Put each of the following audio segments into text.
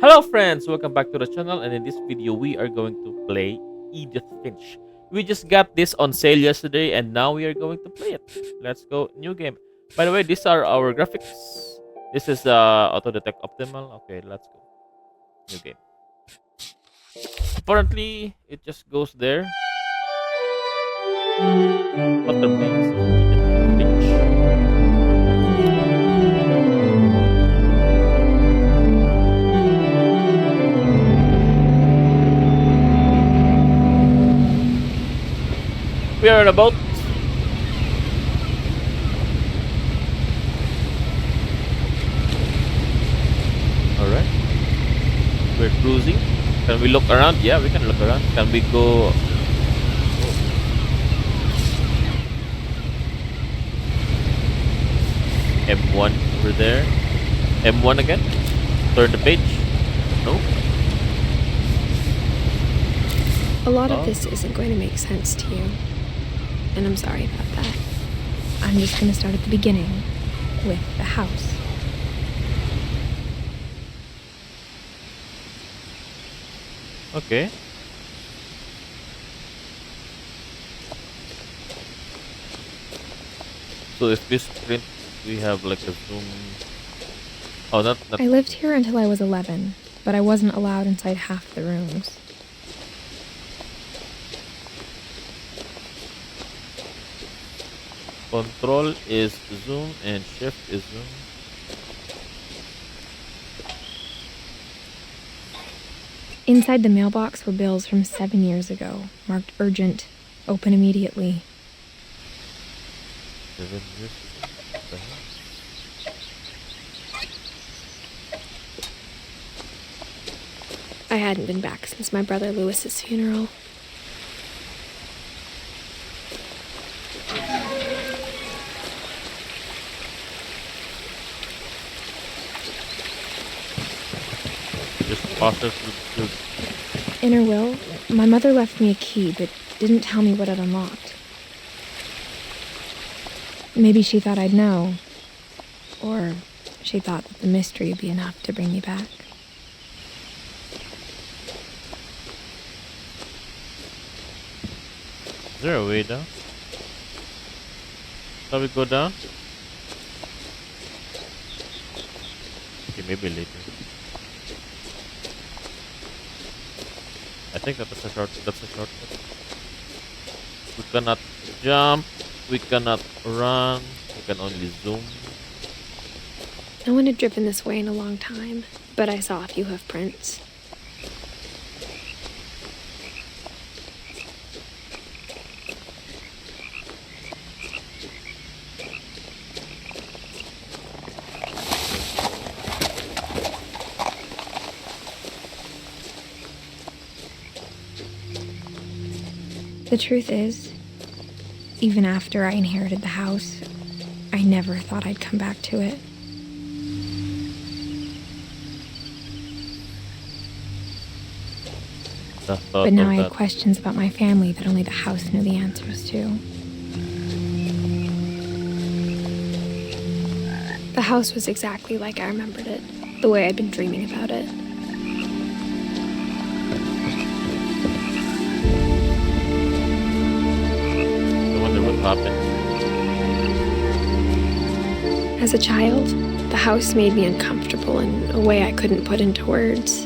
Hello friends, welcome back to the channel, and in this video we are going to play Edith Finch. We just got this on sale yesterday and now we are going to play it. Let's go, new game. By the way, these are our graphics. This is auto detect optimal. Okay, let's go. New game. Apparently it just goes there. What remains of Edith Finch? We are on a boat. Alright. We're cruising. Can we look around? Yeah, we can look around. Can we go? M1 over there. M1 again. Turn the page. No. A lot of Oh. this isn't going to make sense to you, and I'm sorry about that. I'm just going to start at the beginning, with the house. Okay. So if we sprint, we have like a zoom. Oh, not. I lived here until I was 11, but I wasn't allowed inside half the rooms. Control is zoom and shift is zoom. Inside the mailbox were bills from 7 years ago, marked urgent, open immediately. 7 years ago. What the hell? I hadn't been back since my brother Lewis's funeral. Just pause it to In her will, my mother left me a key, but didn't tell me what it unlocked. Maybe she thought I'd know, or she thought that the mystery would be enough to bring me back. Is there a way down? Shall we go down? Okay, maybe later. I think that's a shortcut. We cannot jump, we cannot run, we can only zoom. No one had driven this way in a long time, but I saw a few hoof prints. The truth is, even after I inherited the house, I never thought I'd come back to it. The thought But now of I had that. questions about my family that only the house knew the answers to. The house was exactly like I remembered it, the way I'd been dreaming about it. I wonder what happened. As a child, the house made me uncomfortable in a way I couldn't put into words.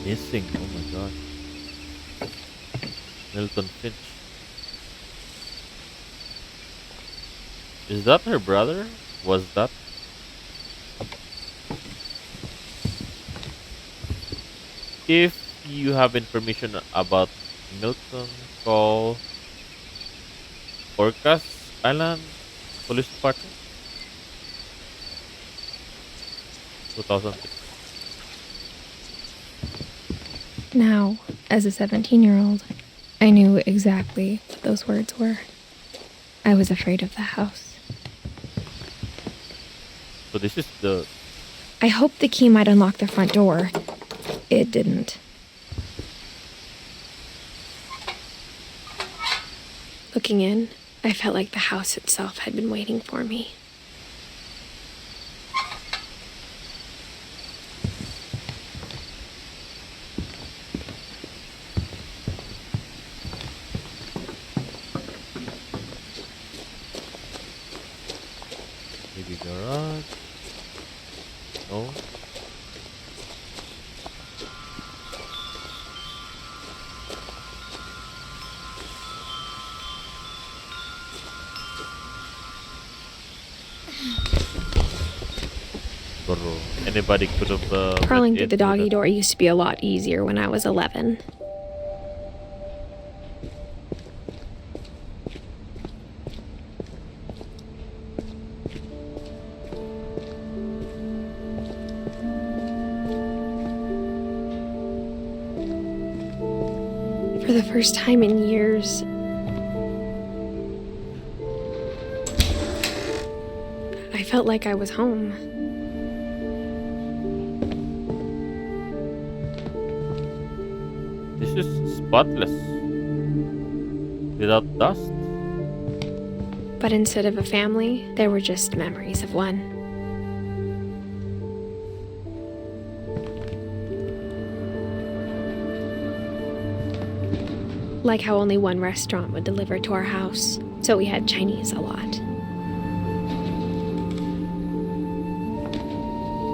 Missing, oh my gosh. Milton Finch. Is that her brother? Was that? If you have information about Milton, call Orcas Island Police Department. 2006. Now, as a 17-year-old, I knew exactly what those words were. I was afraid of the house. So this is the. I hoped the key might unlock the front door. It didn't. Looking in, I felt like the house itself had been waiting for me. Oh, bro. Anybody could have went Crawling through the into doggy that. door used to be a lot easier when I was 11. For the first time in years, I felt like I was home. This is spotless, without dust. But instead of a family, there were just memories of one. Like how only one restaurant would deliver to our house, so we had Chinese a lot.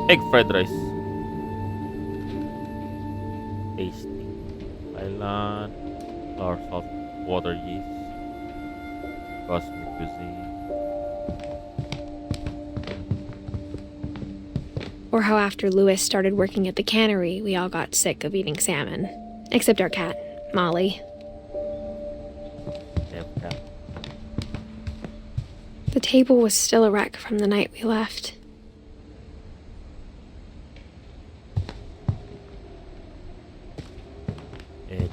Egg fried rice. Tasty. Thailand. Flour, salt, water, yeast. Cosmic cuisine. Or how after Louis started working at the cannery, we all got sick of eating salmon. Except our cat, Molly. Damn cat. The table was still a wreck from the night we left. Egg.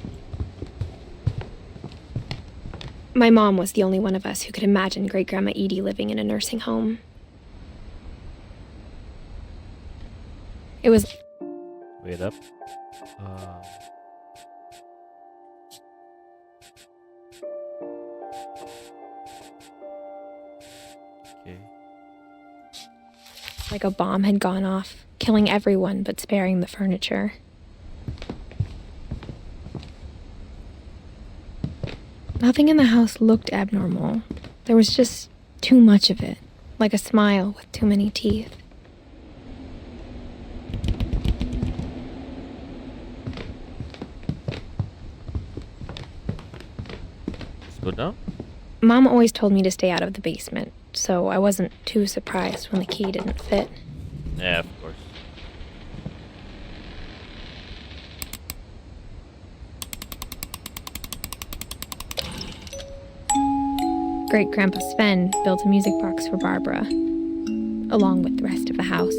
My mom was the only one of us who could imagine Great-Grandma Edie living in a nursing home. It was Wait up. Okay. like a bomb had gone off, killing everyone but sparing the furniture. Nothing in the house looked abnormal. There was just too much of it, like a smile with too many teeth. Let's go down. Mom always told me to stay out of the basement, so I wasn't too surprised when the key didn't fit. Yeah, of course. Great-Grandpa Sven built a music box for Barbara, along with the rest of the house.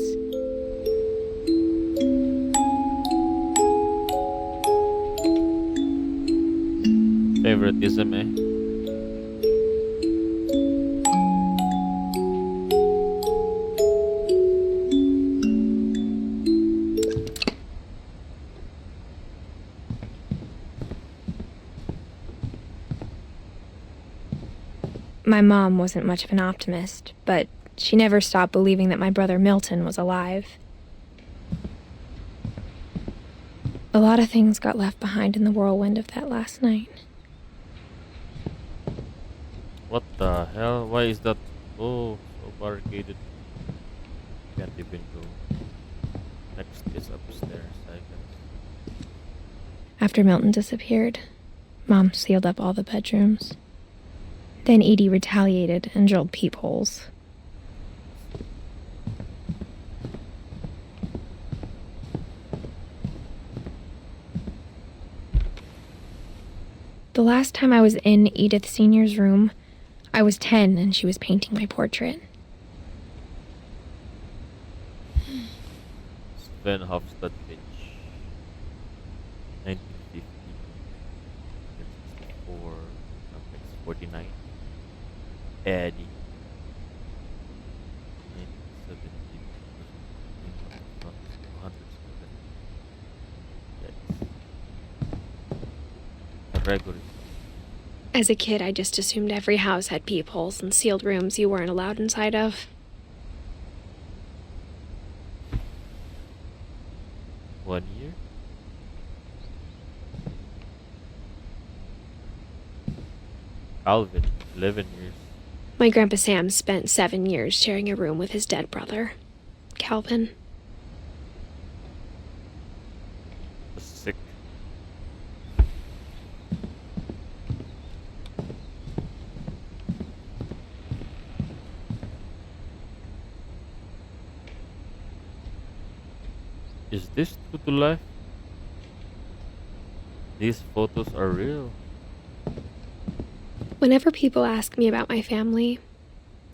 Favoritism, eh? My mom wasn't much of an optimist, but she never stopped believing that my brother Milton was alive. A lot of things got left behind in the whirlwind of that last night. What the hell? Why is that? Oh, so barricaded. Can't even go. Next is upstairs, I guess. After Milton disappeared, Mom sealed up all the bedrooms. Then Edie retaliated and drilled peepholes. The last time I was in Edith Sr.'s room, I was 10 and she was painting my portrait. Sven Hofstad Finch. 1950. 1964. 49. Eddie. 1970. Gregory. As a kid, I just assumed every house had peepholes and sealed rooms you weren't allowed inside of. One year. Alvin. 11 years. My Grandpa Sam spent 7 years sharing a room with his dead brother, Calvin. Is this true to life? These photos are real. Whenever people ask me about my family,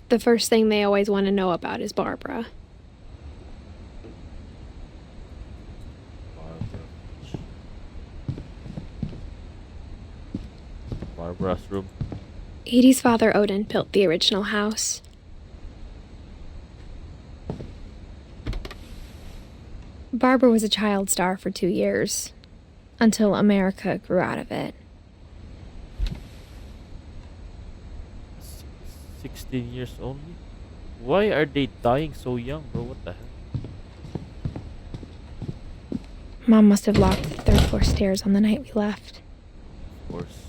the first thing they always want to know about is Barbara. Barbara's room. Edie's father, Odin, built the original house. Barbara was a child star for 2 years, until America grew out of it. 16 years only? Why are they dying so young, bro? What the hell? Mom must have locked the third floor stairs on the night we left. Of course.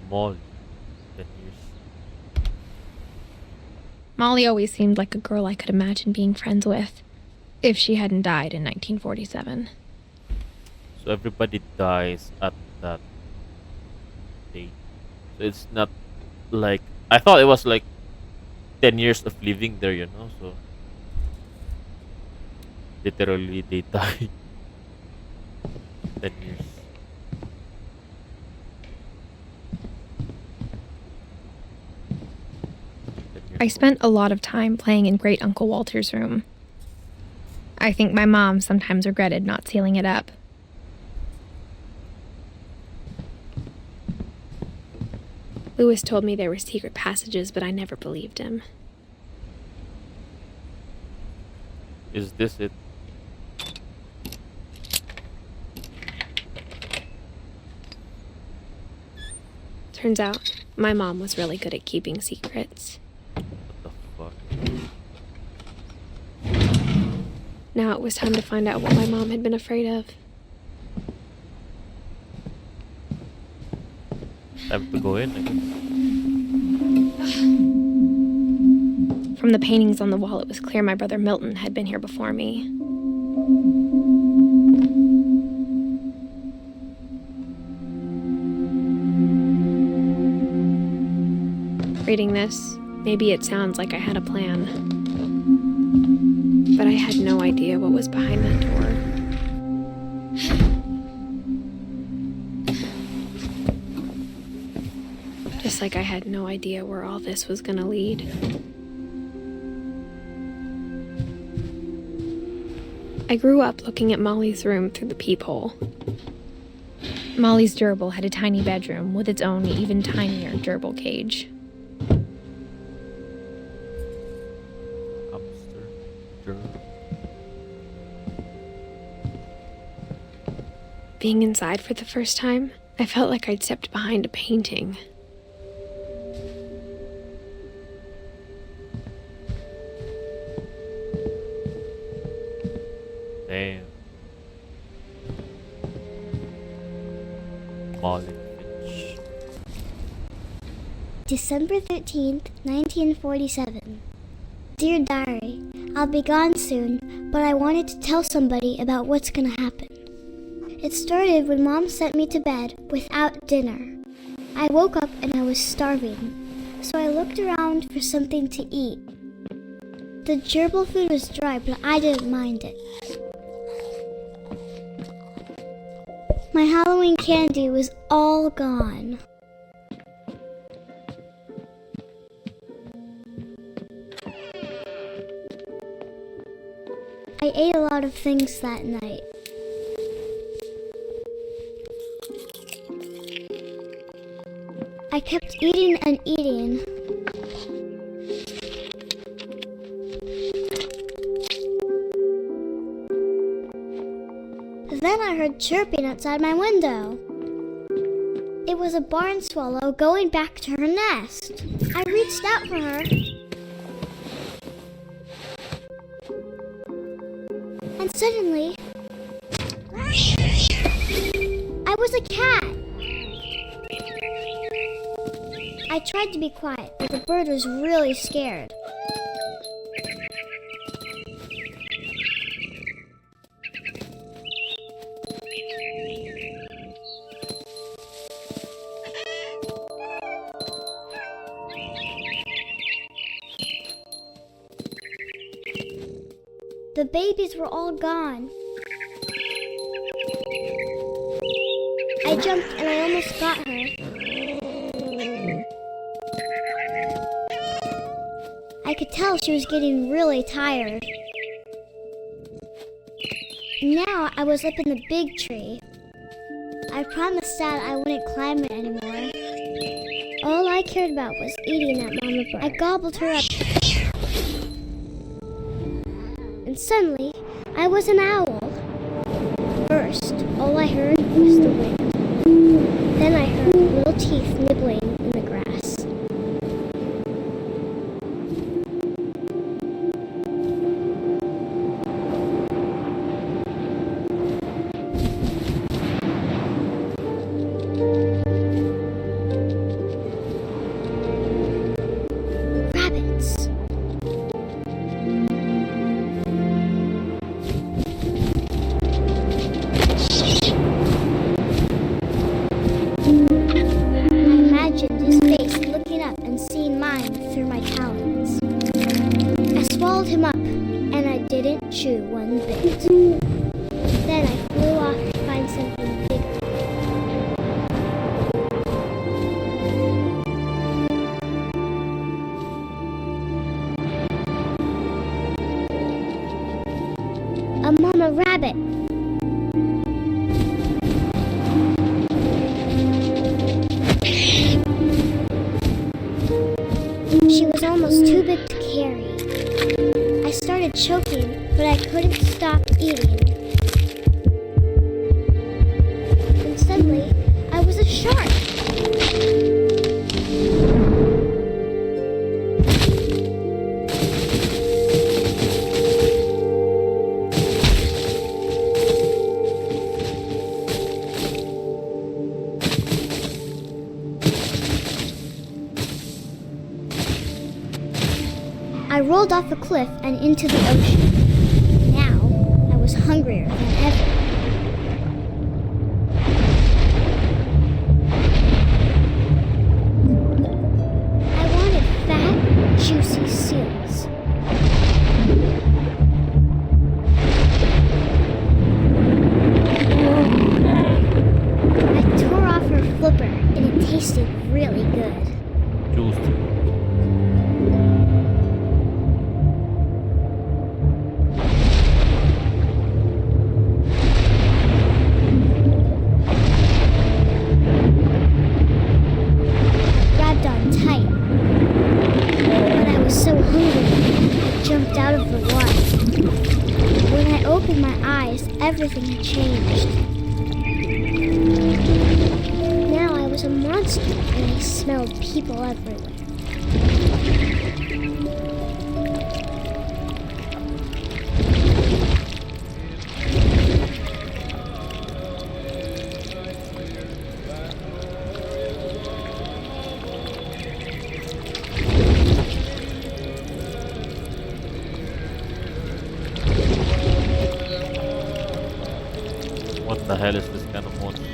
Molly. 10 years. Molly always seemed like a girl I could imagine being friends with, if she hadn't died in 1947. So everybody dies at that date. So it's not like I thought it was like 10 years of living there, you know. So literally they die 10 years. 10 years I spent a lot of time playing in Great Uncle Walter's room. I think my mom sometimes regretted not sealing it up. Lewis told me there were secret passages, but I never believed him. Is this it? Turns out, my mom was really good at keeping secrets. What the fuck? Now it was time to find out what my mom had been afraid of. Time to go in, I guess. From the paintings on the wall, it was clear my brother Milton had been here before me. Reading this, maybe it sounds like I had a plan. But I had no idea what was behind that door. Just like I had no idea where all this was gonna lead. I grew up looking at Molly's room through the peephole. Molly's gerbil had a tiny bedroom with its own even tinier gerbil cage. Hamster. Gerbil. Being inside for the first time, I felt like I'd stepped behind a painting. Damn. Molly Finch. December 13th, 1947. Dear Diary, I'll be gone soon, but I wanted to tell somebody about what's gonna happen. It started when Mom sent me to bed without dinner. I woke up and I was starving, so I looked around for something to eat. The gerbil food was dry, but I didn't mind it. My Halloween candy was all gone. I ate a lot of things that night. I kept eating and eating. Then I heard chirping outside my window. It was a barn swallow going back to her nest. I reached out for her. And suddenly, I was a cat. I tried to be quiet, but the bird was really scared. The babies were all gone. I jumped and I almost got her. I could tell she was getting really tired. Now I was up in the big tree. I promised Dad I wouldn't climb it anymore. All I cared about was eating that mama bird. I gobbled her up. And suddenly, I was an owl. First, all I heard was the wind. Then I heard little teeth nibbling in the grass. Rabbits. Him up, and I didn't chew one bit. Then I flew off to find something bigger. A mama rabbit. She was almost too big to carry. I started choking, but I couldn't stop eating. And suddenly, I was a shark. I rolled off a cliff and into the ocean. Now, I was hungrier than ever. I wanted fat, juicy seals. I tore off her flipper, and it tasted really good. Juicy. Everything had changed. Now I was a monster and I smelled people everywhere. What the hell is this kind of monster?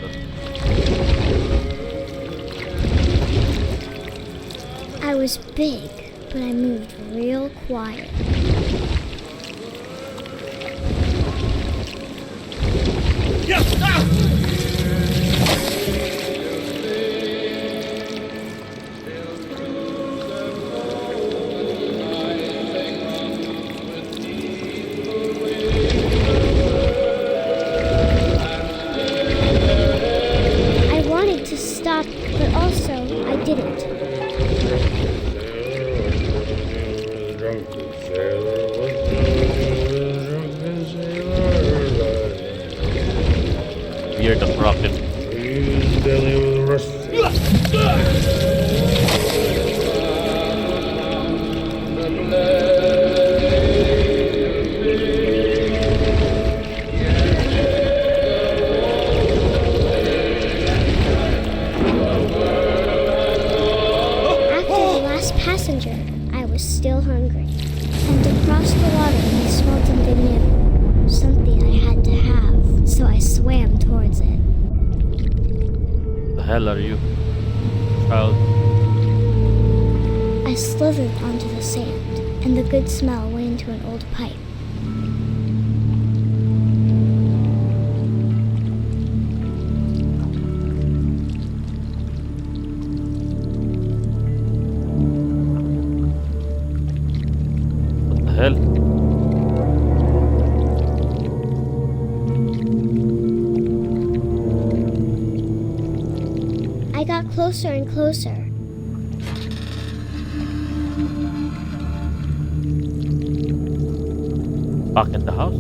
I was big, but I moved real quiet. But also, I didn't. Weird of rocket. Passenger, I was still hungry. And across the water, I smelled something new. Something I had to have, so I swam towards it. The hell are you, child? I slithered onto the sand, and the good smell went into an old pipe. I got closer and closer. Back in the house.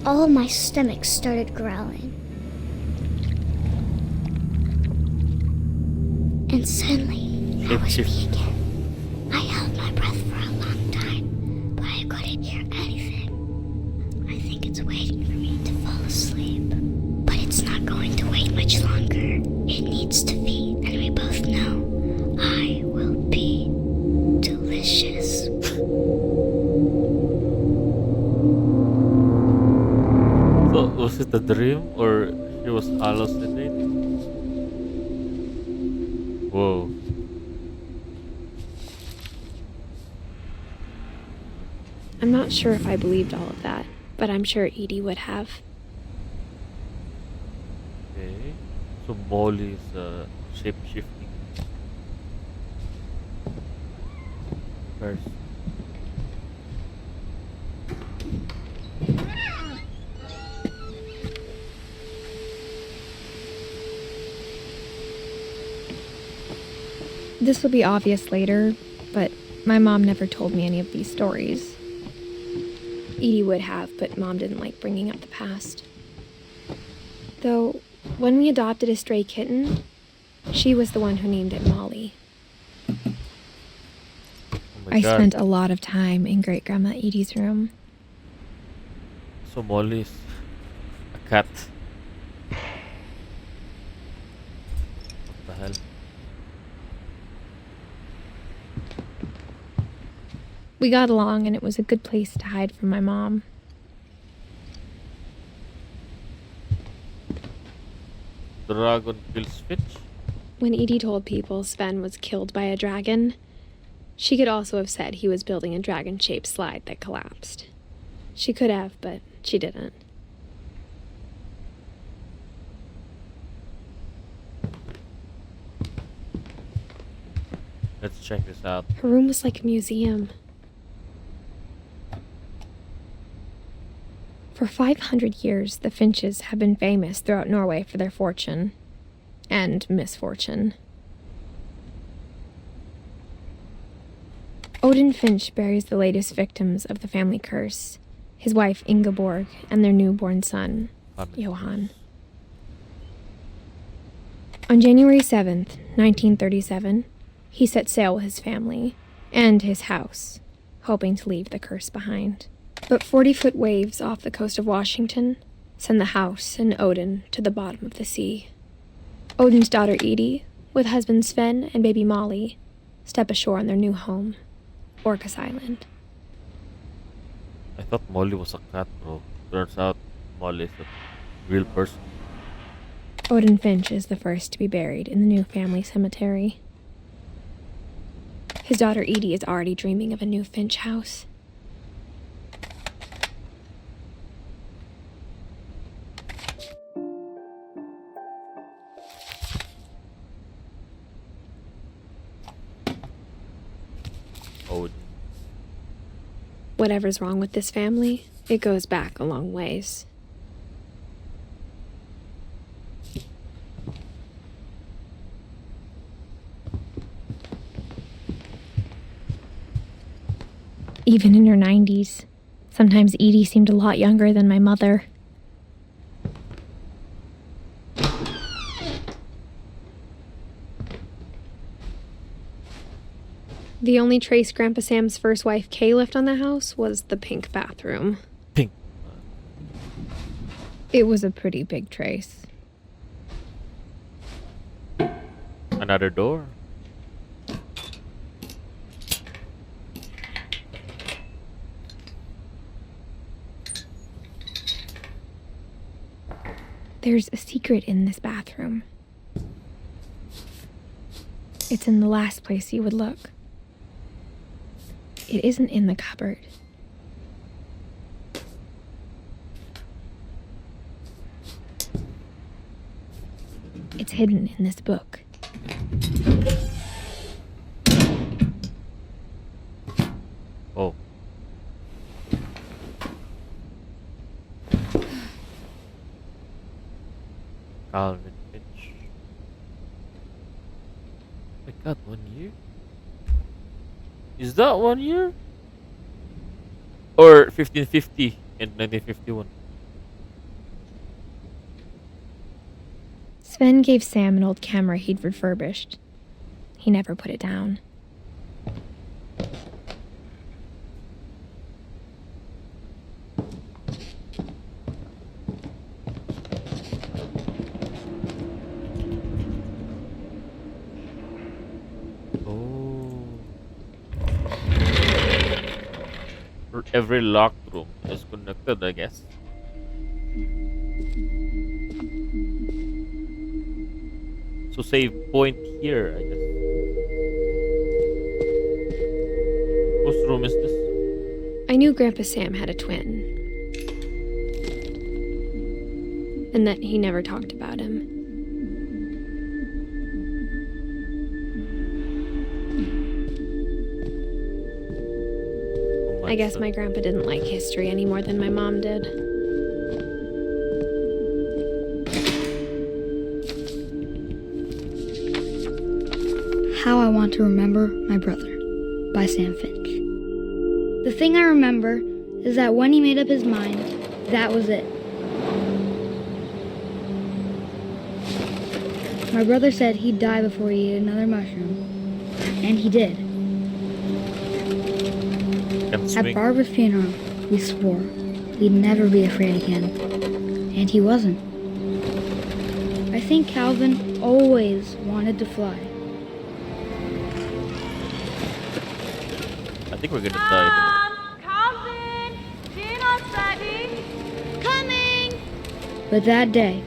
All of my stomach started growling. And suddenly, I was me again. I held my breath for a long time, but I couldn't hear anything. I think it's waiting for me to fall asleep. But it's not going to wait much longer. It needs to feed, and we both know I will be delicious. So, was it a dream or she was hallucinating? Whoa. I'm not sure if I believed all of that, but I'm sure Edie would have. Okay. So Molly is shape shifting. First. This will be obvious later, but my mom never told me any of these stories. Edie would have, but Mom didn't like bringing up the past. Though, when we adopted a stray kitten, she was the one who named it Molly. Oh my I god. spent a lot of time in Great Grandma Edie's room. So Molly is a cat. What the hell? We got along and it was a good place to hide from my mom. Dragon kills Finch? When Edie told people Sven was killed by a dragon, she could also have said he was building a dragon-shaped slide that collapsed. She could have, but she didn't. Let's check this out. Her room was like a museum. For 500 years, the Finches have been famous throughout Norway for their fortune and misfortune. Odin Finch buries the latest victims of the family curse, his wife Ingeborg and their newborn son, Johan. On January 7th, 1937, he set sail with his family and his house, hoping to leave the curse behind. But 40-foot waves off the coast of Washington send the house and Odin to the bottom of the sea. Odin's daughter Edie, with husband Sven and baby Molly, step ashore on their new home, Orcas Island. I thought Molly was a cat, bro. Turns out Molly is a real person. Odin Finch is the first to be buried in the new family cemetery. His daughter Edie is already dreaming of a new Finch house. Odin. Whatever's wrong with this family, it goes back a long ways. Even in her 90s, sometimes Edie seemed a lot younger than my mother. The only trace Grandpa Sam's first wife Kay left on the house was the pink bathroom. Pink. It was a pretty big trace. Another door. There's a secret in this bathroom. It's in the last place you would look. It isn't in the cupboard. It's hidden in this book. Oh. Calvin Finch. My god, 1 year? Is that 1 year? Or 1550 and 1951? Sven gave Sam an old camera he'd refurbished. He never put it down. Oh. Every locked room is connected, I guess. So save point here, I guess. Whose room is this? I knew Grandpa Sam had a twin. And that he never talked about him. Oh, I guess son. my grandpa didn't like history any more than my mom did. How I Want to Remember My Brother by Sam Finch. The thing I remember is that when he made up his mind, that was it. My brother said he'd die before he ate another mushroom, and he did. Can At swing. Barbara's funeral, we swore we'd never be afraid again, and he wasn't. I think Calvin always wanted to fly. I think we're gonna die. Calvin, dinner's ready. Coming! But that day,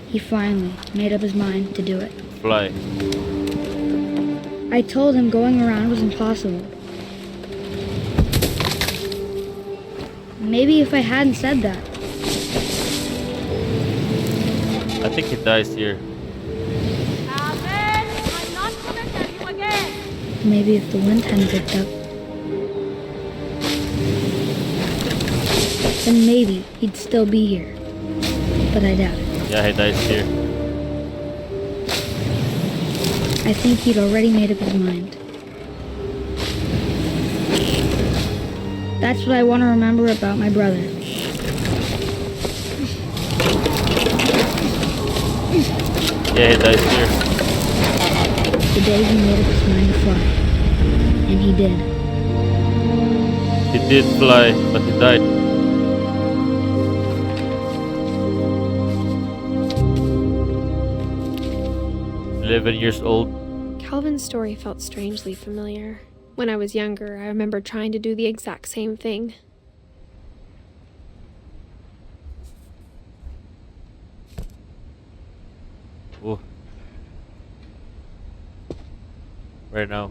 he finally made up his mind to do it. Fly. I told him going around was impossible. Maybe if I hadn't said that, I think he dies here. Calvin, I'm not gonna tell you again. maybe if the wind hadn't picked up, then maybe he'd still be here. But I doubt it. Yeah, he dies here. I think he'd already made up his mind. That's what I want to remember about my brother. Yeah, he dies here. The day he made up his mind to fly. And he did. He did fly, but he died. "11 years old." Calvin's story felt strangely familiar. When I was younger, I remember trying to do the exact same thing. Oh. Right now.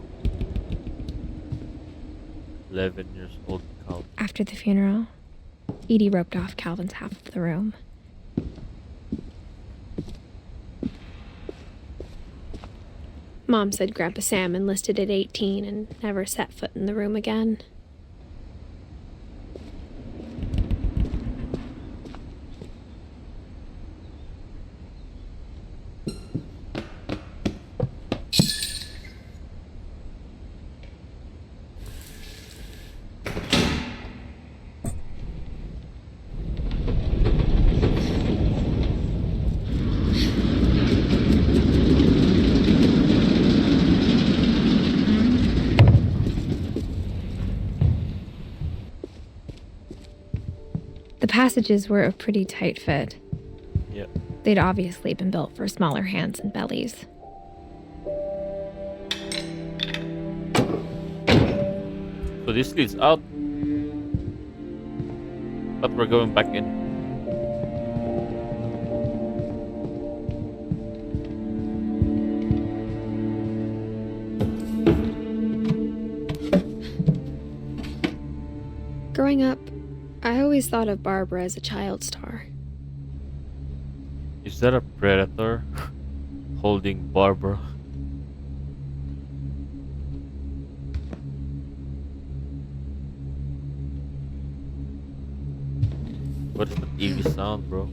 11 years old Calvin. After the funeral, Edie roped off Calvin's half of the room. Mom said Grandpa Sam enlisted at 18 and never set foot in the room again. The passages were a pretty tight fit. Yeah. They'd obviously been built for smaller hands and bellies. So this leads out. But we're going back in. Growing up, I always thought of Barbara as a child star. Is that a predator holding Barbara? What is the TV sound, bro?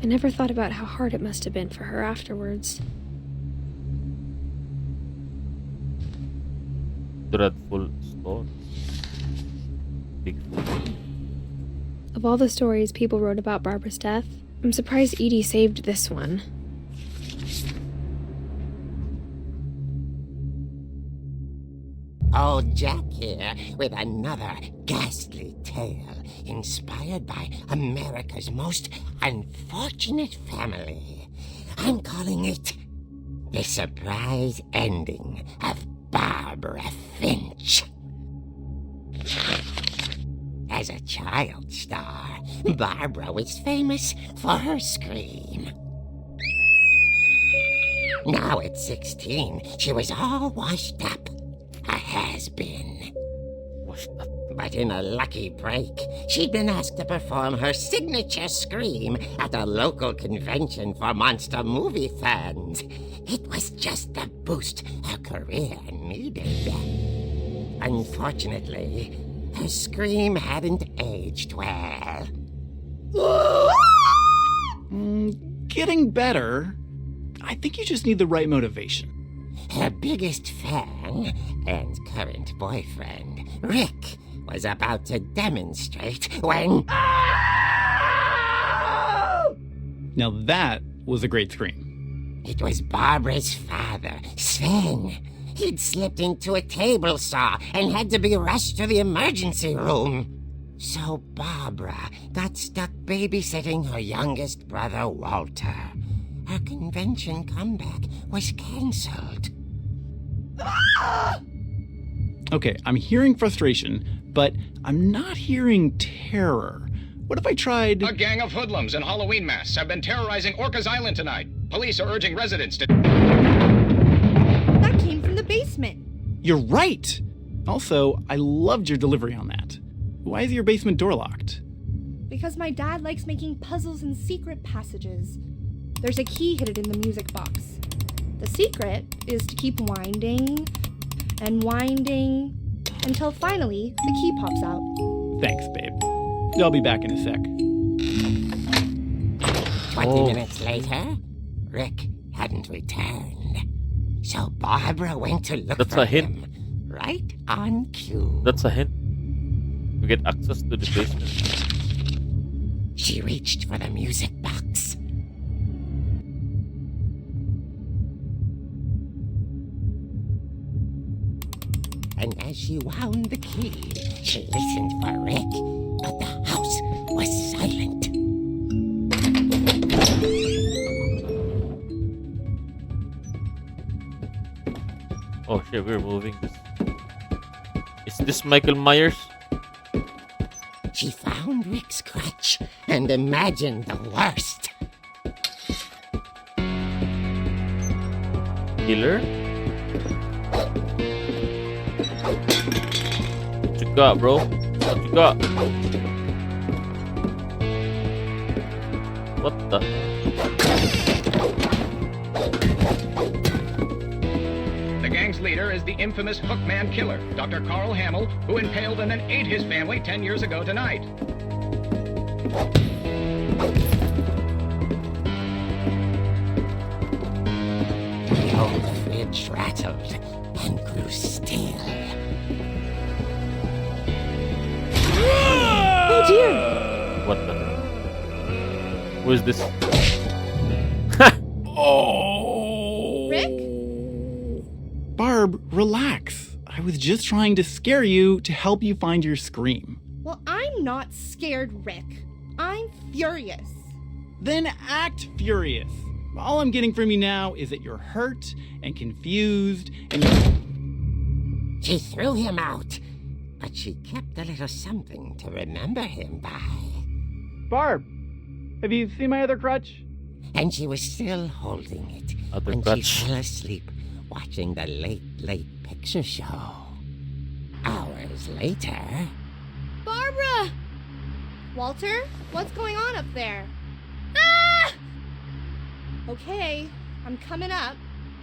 I never thought about how hard it must have been for her afterwards. Dreadful stories. Bigfoot. Of all the stories people wrote about Barbara's death, I'm surprised Edie saved this one. Old Jack here with another ghastly tale inspired by America's most unfortunate family. I'm calling it The Surprise Ending of Barbara Finch. As a child star, Barbara was famous for her scream. Now at 16, she was all washed up. A has-been. Washed up. But in a lucky break, she'd been asked to perform her signature scream at a local convention for monster movie fans. It was just the boost her career needed. Unfortunately, her scream hadn't aged well. Getting better. I think you just need the right motivation. Her biggest fan and current boyfriend, Rick, was about to demonstrate when... Now that was a great scream. It was Barbara's father, Sven. He'd slipped into a table saw and had to be rushed to the emergency room. So Barbara got stuck babysitting her youngest brother, Walter. Her convention comeback was cancelled. Okay, I'm hearing frustration, but I'm not hearing terror. What if I tried... A gang of hoodlums in Halloween masks have been terrorizing Orcas Island tonight. Police are urging residents to... That came from the basement. You're right! Also, I loved your delivery on that. Why is your basement door locked? Because my dad likes making puzzles and secret passages. There's a key hidden in the music box. The secret is to keep winding and winding until finally the key pops out. Thanks, babe. I'll be back in a sec. 20 minutes later, Rick hadn't returned. So Barbara went to look for him. Right on cue. That's a hint. We get access to the basement. She reached for the music box. And as she wound the key, she listened for Rick, but the house was silent. Oh shit, we're moving this. Is this Michael Myers? She found Rick's crutch and imagined the worst. Killer? What you got, bro? What you got? What the? The gang's leader is the infamous Hookman killer, Dr. Carl Hamill, who impaled and then ate his family 10 years ago tonight. The old fridge rattled and grew still. Oh dear! What the? Who is this? Oh! Rick? Barb, relax. I was just trying to scare you to help you find your scream. Well, I'm not scared, Rick. I'm furious. Then act furious. All I'm getting from you now is that you're hurt and confused and... She threw him out, but she kept a little something to remember him by. Barb, have you seen my other crutch? and she was still holding it Other when crutch. she fell asleep watching the late picture show. Hours later... Barbara! Walter, what's going on up there? Ah! Okay, I'm coming up,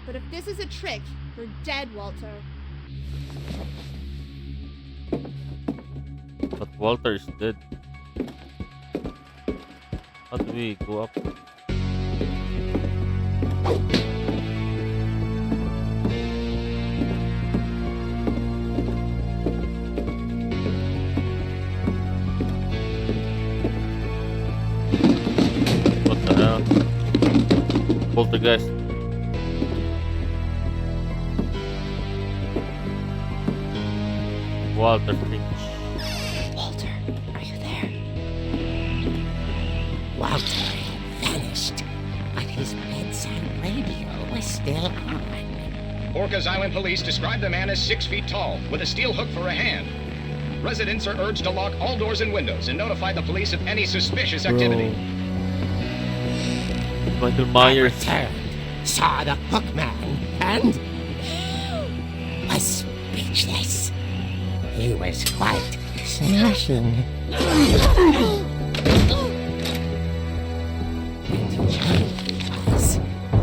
but if this is a trick, you're dead, Walter. But Walter is dead. How do we go up? What the hell? Poltergeist. Walter Finch. Walter, are you there? Walter had vanished, but his bedside radio was still on. Orcas Island police describe the man as 6 feet tall, with a steel hook for a hand. Residents are urged to lock all doors and windows and notify the police of any suspicious activity. Michael Myers. Turned, saw the hook man, and was speechless. He was quite smashing. And he was.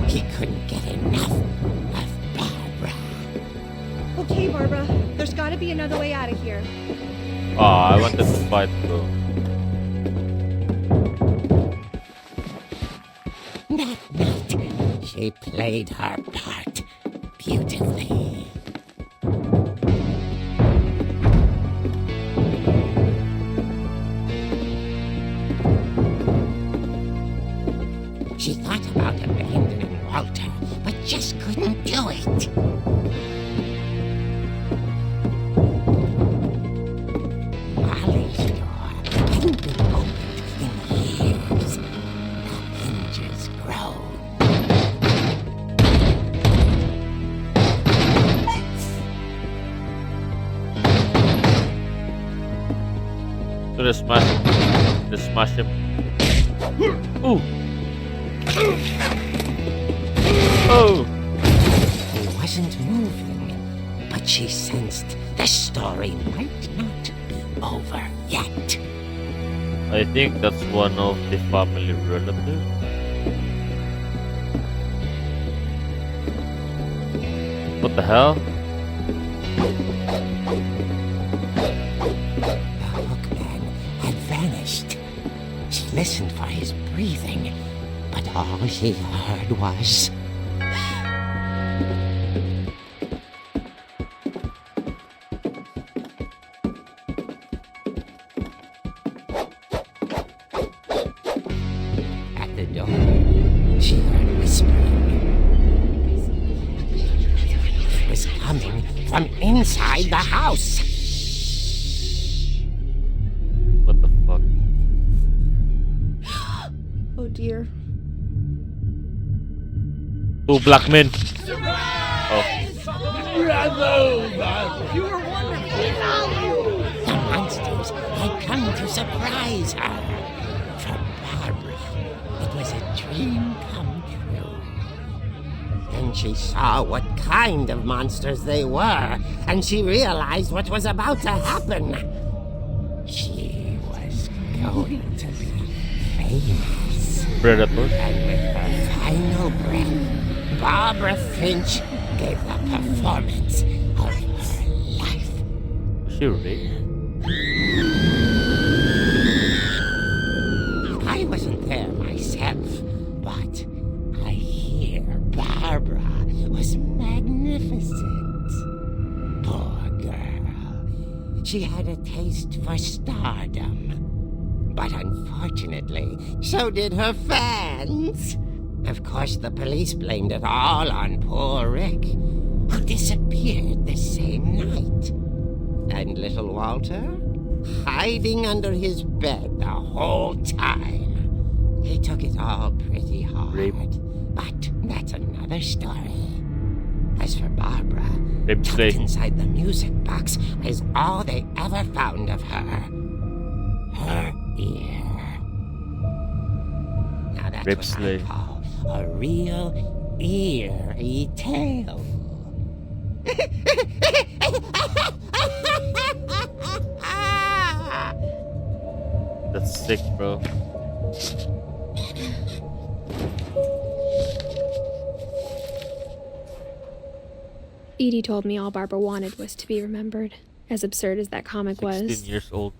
He couldn't get enough of Barbara. Okay, Barbara, there's gotta be another way out of here. Oh, I wanted to fight though. That night, she played her part beautifully. She thought about abandoning Walter, but just couldn't do it. Molly's door hadn't been opened in years. The hinges groaned. So let's smash him. Let's smash him. Ooh. Oh. He wasn't moving, but she sensed the story might not be over yet. I think that's one of the family relatives. What the hell? The hookman had vanished. She listened for his breathing, but all she heard was... At the door, she heard whispering. It was coming from inside the house. What the fuck? Oh dear. Two black men. Oh. The monsters had come to surprise her. For Barbara, it was a dream come true. Then she saw what kind of monsters they were, and she realized what was about to happen. She was going to be famous. Predator. And with her final breath, Barbara Finch gave the performance of her life. Was she raped? I wasn't there myself, but I hear Barbara was magnificent. Poor girl. She had a taste for stardom. But unfortunately, so did her fans. Of course, the police blamed it all on poor Rick, who disappeared the same night. And little Walter? Hiding under his bed the whole time. He took it all pretty hard. Rape. But that's another story. As for Barbara, Rape tucked slave. inside the music box is all they ever found of her. Her ear. Now that's Rape what slave. I call a real eerie tale. That's sick, bro. Edie told me all Barbara wanted was to be remembered, as absurd as that comic 16 was. years old.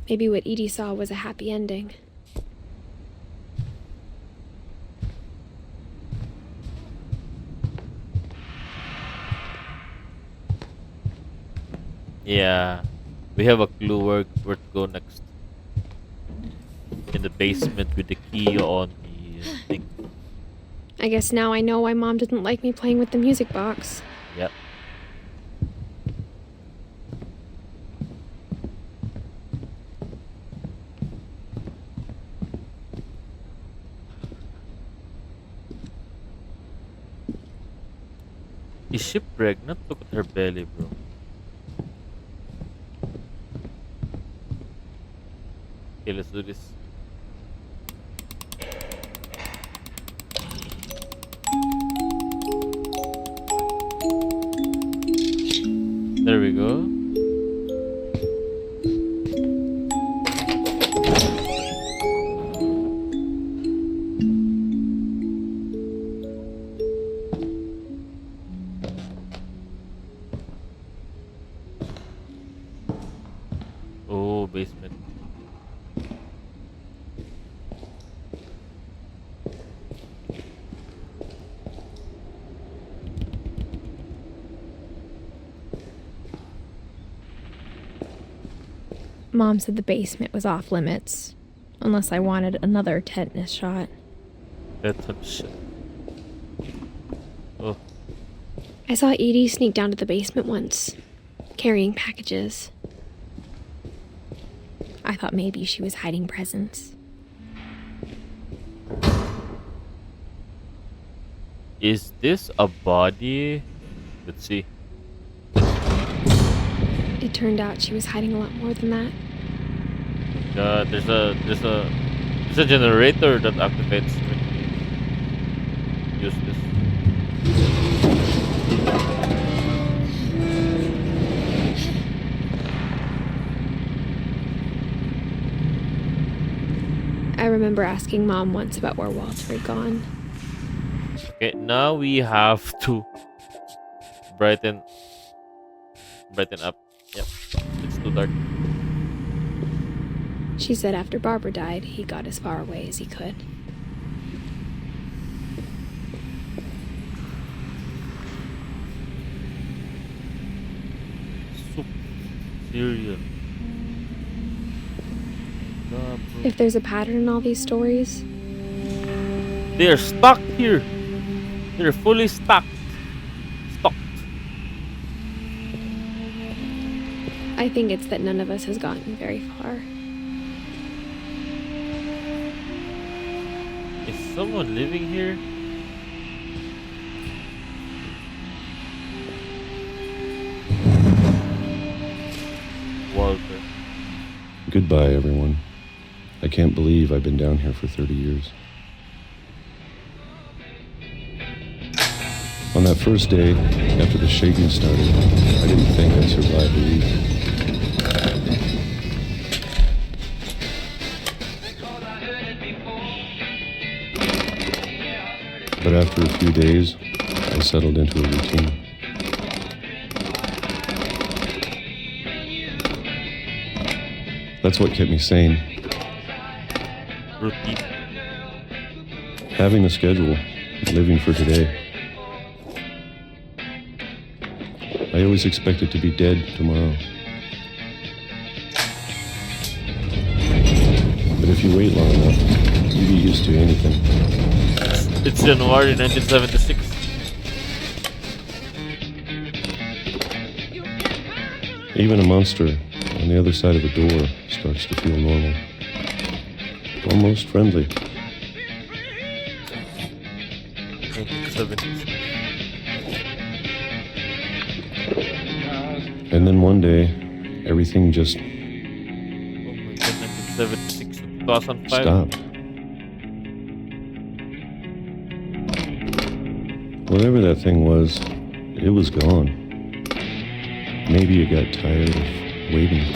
Maybe what Edie saw was a happy ending. Yeah, we have a clue where to go next. In the basement with the key on the thing. I guess now I know why Mom didn't like me playing with the music box. Yep. Is she pregnant? Look at her belly, bro. Okay, let's do this. There we go. Oh, basement. Mom said the basement was off limits, unless I wanted another tetanus shot. That's oh, I saw Edie sneak down to the basement once, carrying packages. I thought maybe she was hiding presents. is this a body? Let's see. It turned out she was hiding a lot more than that. There's a generator that activates when you use this. I remember asking Mom once about where Walter had gone. Okay, now we have to brighten up. Yep, it's too dark. She said after Barbara died, he got as far away as he could. Soup, cereal. If there's a pattern in all these stories, They're stuck here. They're fully stuck. Stuck. I think it's that none of us has gotten very far. Is someone living here? Walter. Goodbye, everyone. I can't believe I've been down here for 30 years. On that first day, after the shaking started, I didn't think I'd survive a week. But after a few days, I settled into a routine. That's what kept me sane. Routine. Having a schedule, living for today. I always expected to be dead tomorrow. But if you wait long enough, you get used to anything. It's January 1976. Even a monster on the other side of a door starts to feel normal. Almost friendly. 1976. And then one day, everything just Oh my god, 1976 to 2005. stopped. Whatever that thing was, it was gone. Maybe you got tired of waiting.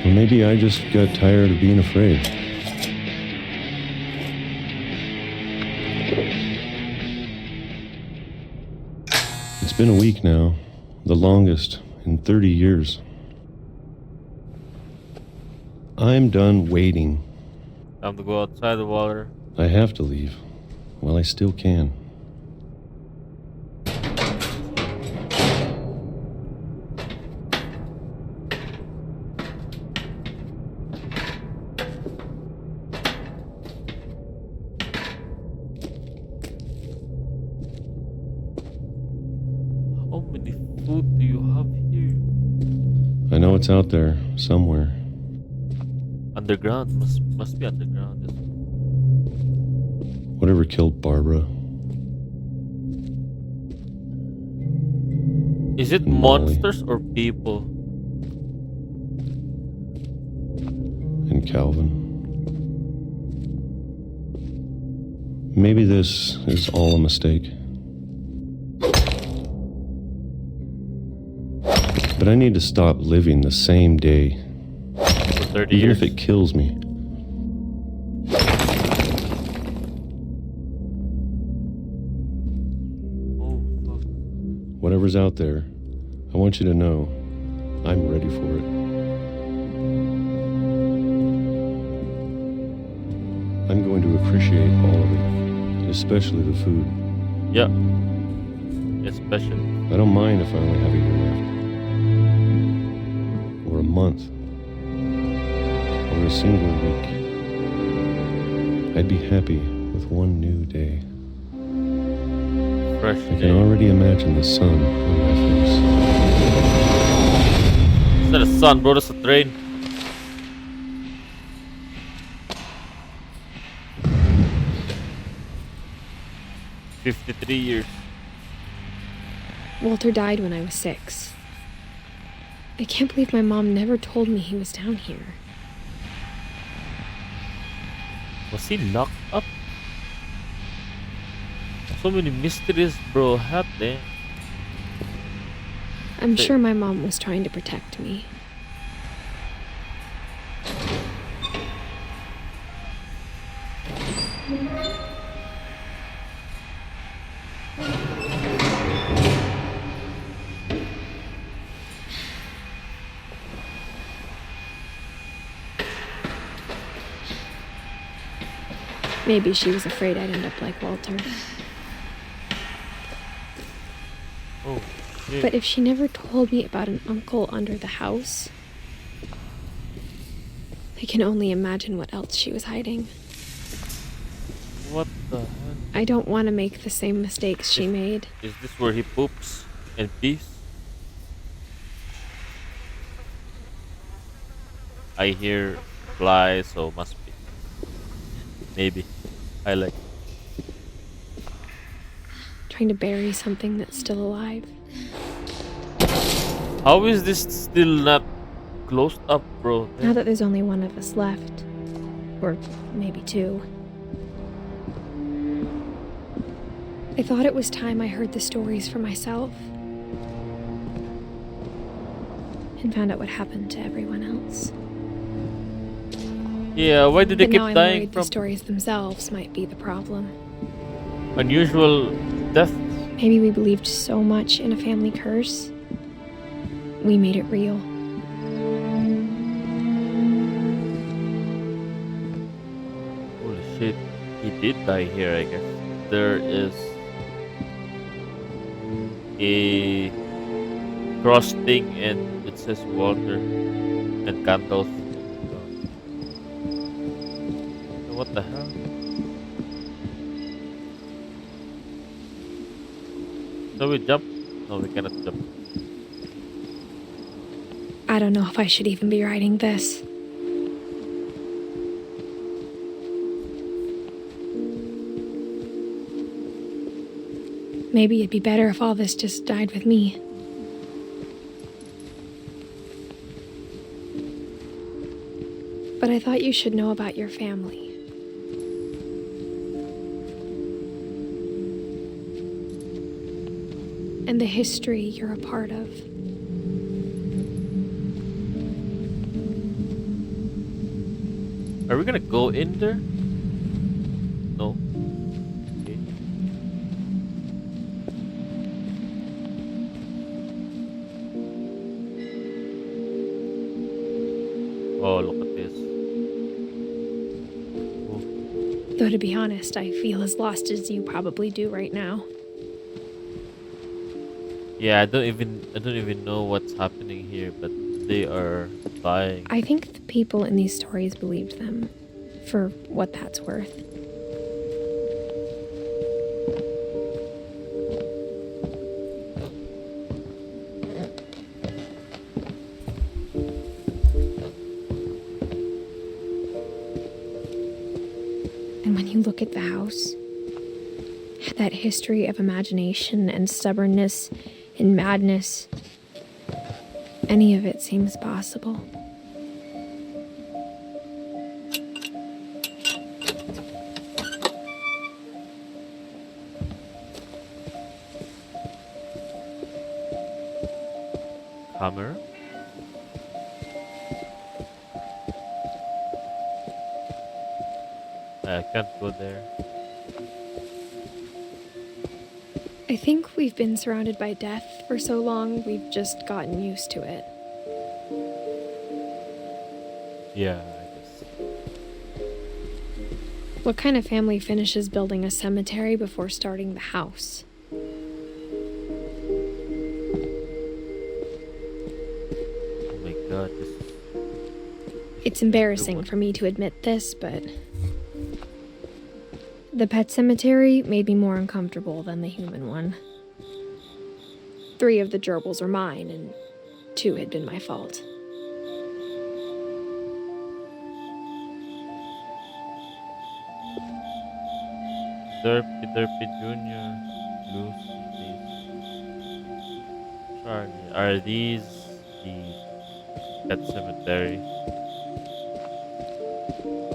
Or maybe I just got tired of being afraid. It's been a week now, the longest in 30 years. I'm done waiting. Time to go outside the water. I have to leave while I still can. How many food do you have here? I know it's out there somewhere. Underground. Must be underground. Whatever killed Barbara. Is it And Molly. monsters or people? And Calvin. Maybe this is all a mistake. But I need to stop living the same day. For 30 Even years. if it kills me. Oh, fuck. Whatever's out there, I want you to know I'm ready for it. I'm going to appreciate all of it, especially the food. Yeah. Especially. I don't mind if I only have a year left. Or a month. Or a single week. I'd be happy with one new day. Fresh I day. can already imagine the sun on my face. Is that a sun, bro? That's a train. $53 years. Walter died when I was 6. I can't believe my mom never told me he was down here. Was he locked up? So many mysteries, bro. Happening. I'm sure my mom was trying to protect me. Maybe she was afraid I'd end up like Walter. Oh, shit. But if she never told me about an uncle under the house, I can only imagine what else she was hiding. What the hell? I don't want to make the same mistakes she made. Is this where he poops and pees? I hear flies, so must be. Maybe. I like. Trying to bury something that's still alive. How is this still not closed up, bro? Now that there's only one of us left. Or maybe 2. I thought it was time I heard the stories for myself. And found out what happened to everyone else. Yeah, why did they But keep now I'm dying worried from the stories themselves might be the problem. unusual deaths? Maybe we believed so much in a family curse. We made it real. Holy shit, he did die here, I guess. There is a cross thing and it says Walter and candles. What the hell? So we jump? No, we cannot jump. I don't know if I should even be writing this. Maybe it'd be better if all this just died with me. But I thought you should know about your family. and the history you're a part of. Are we gonna go in there? No. Okay. Oh, look at this. Oh. Though to be honest, I feel as lost as you probably do right now. Yeah, I don't even know what's happening here, but they are dying. I think the people in these stories believed them, for what that's worth. And when you look at the house, that history of imagination and stubbornness and madness, any of it seems possible. Hammer. I can't go there. I think we've been surrounded by death for so long, we've just gotten used to it. Yeah, I guess. What kind of family finishes building a cemetery before starting the house? Oh my god, this is... It's embarrassing for me to admit this, but the pet cemetery made me more uncomfortable than the human one. 3 of the gerbils are mine, and 2 had been my fault. Derpy Jr., Lucy, Charlie. Are these the pet cemetery?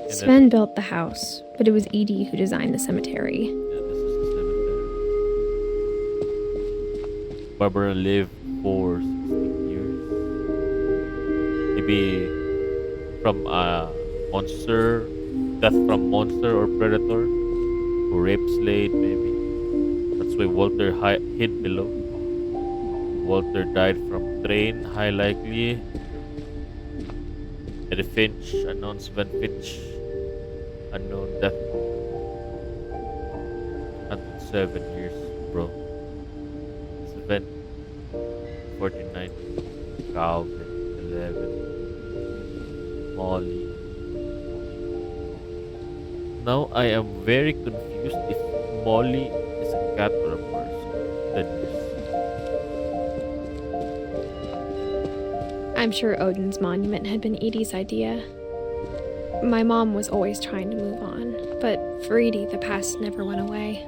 And Sven built the house, but it was Edie who designed the cemetery. yeah, this is the cemetery. Barbara lived for 60 years. Maybe from a monster, death from monster or predator, who raped Slade, maybe. That's why Walter hid below. Walter died from train, high likely. Edith Finch, unknown Sven Finch, unknown death. 107 years, bro. Sven, 49. Calvin, 11. Molly. Now I am very confused if Molly is a cat or a person. Goodness. I'm sure Odin's monument had been Edie's idea. My mom was always trying to move on, but for Edie, the past never went away.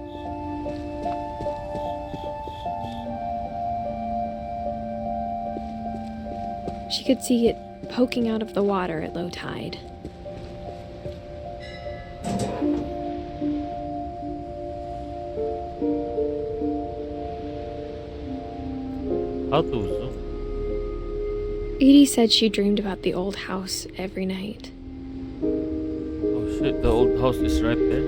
She could see it poking out of the water at low tide. How to zoom? Edie said she dreamed about the old house every night. Oh shit, the old house is right there.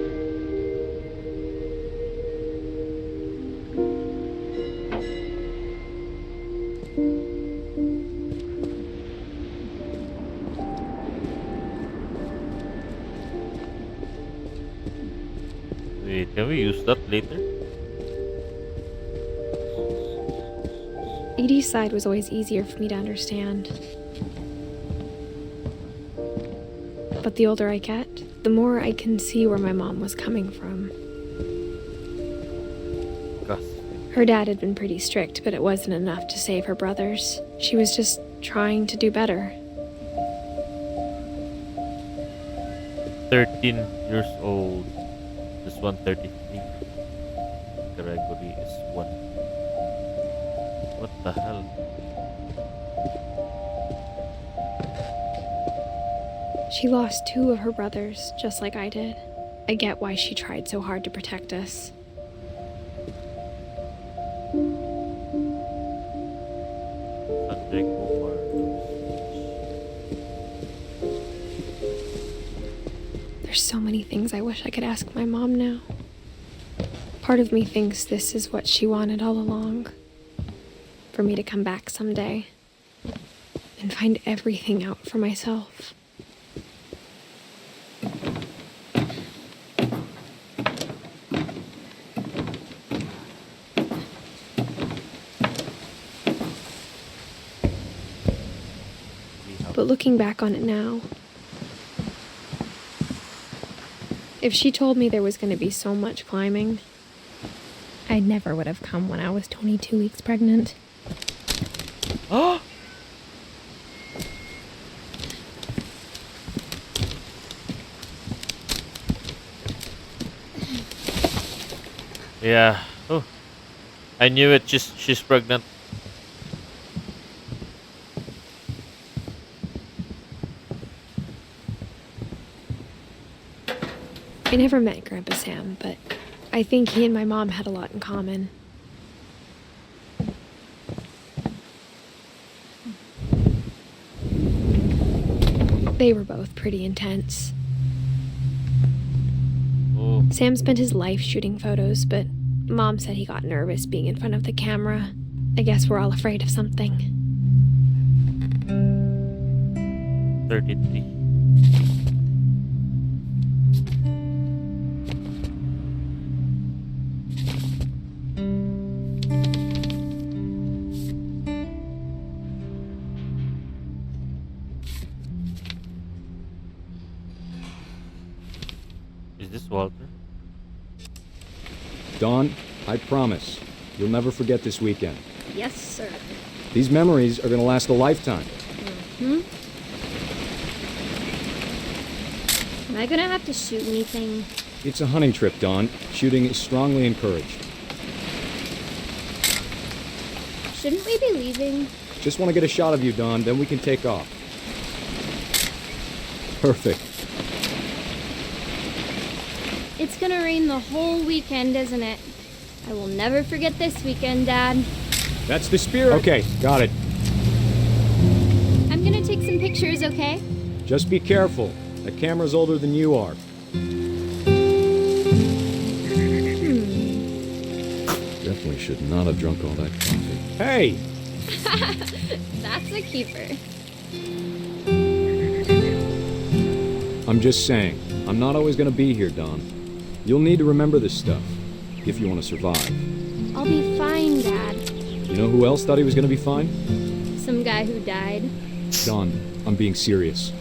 Wait, can we use that later? Edie's side was always easier for me to understand. But the older I get, the more I can see where my mom was coming from. Gus. Her dad had been pretty strict, but it wasn't enough to save her brothers. She was just trying to do better. 13 years old. This 133. Gregory is 1. What the hell? She lost 2 of her brothers, just like I did. I get why she tried so hard to protect us. There's so many things I wish I could ask my mom now. Part of me thinks this is what she wanted all along. For me to come back someday and find everything out for myself. But looking back on it now, if she told me there was going to be so much climbing, I never would have come when I was 22 weeks pregnant. Oh! Yeah. Oh. I knew it. She's pregnant. I never met Grandpa Sam, but I think he and my mom had a lot in common. They were both pretty intense. Oh. Sam spent his life shooting photos, but Mom said he got nervous being in front of the camera. I guess we're all afraid of something. 33. Is this Walter? Dawn, I promise, you'll never forget this weekend. Yes, sir. These memories are gonna last a lifetime. Am I gonna have to shoot anything? It's a hunting trip, Dawn. Shooting is strongly encouraged. Shouldn't we be leaving? Just want to get a shot of you, Dawn, then we can take off. Perfect. It's gonna rain the whole weekend, isn't it? I will never forget this weekend, Dad. That's the spirit. Okay, got it. I'm gonna take some pictures, okay? Just be careful. That camera's older than you are. Definitely should not have drunk all that coffee. Hey! That's a keeper. I'm just saying, I'm not always gonna be here, Dawn. You'll need to remember this stuff, if you want to survive. I'll be fine, Dad. You know who else thought he was gonna be fine? Some guy who died. Dawn, I'm being serious.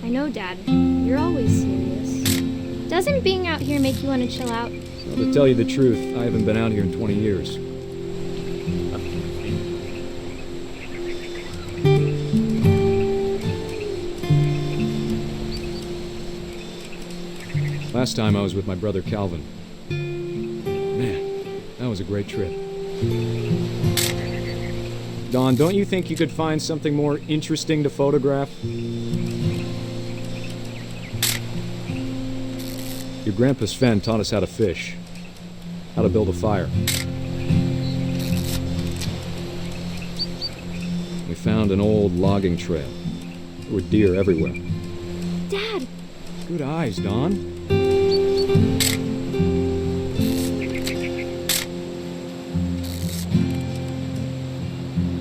I know, Dad. You're always serious. Doesn't being out here make you want to chill out? Well, to tell you the truth, I haven't been out here in 20 years. Last time I was with my brother Calvin. Man, that was a great trip. Dawn, don't you think you could find something more interesting to photograph? Your grandpa Sven taught us how to fish, how to build a fire. We found an old logging trail. There were deer everywhere. Dad! Good eyes, Dawn.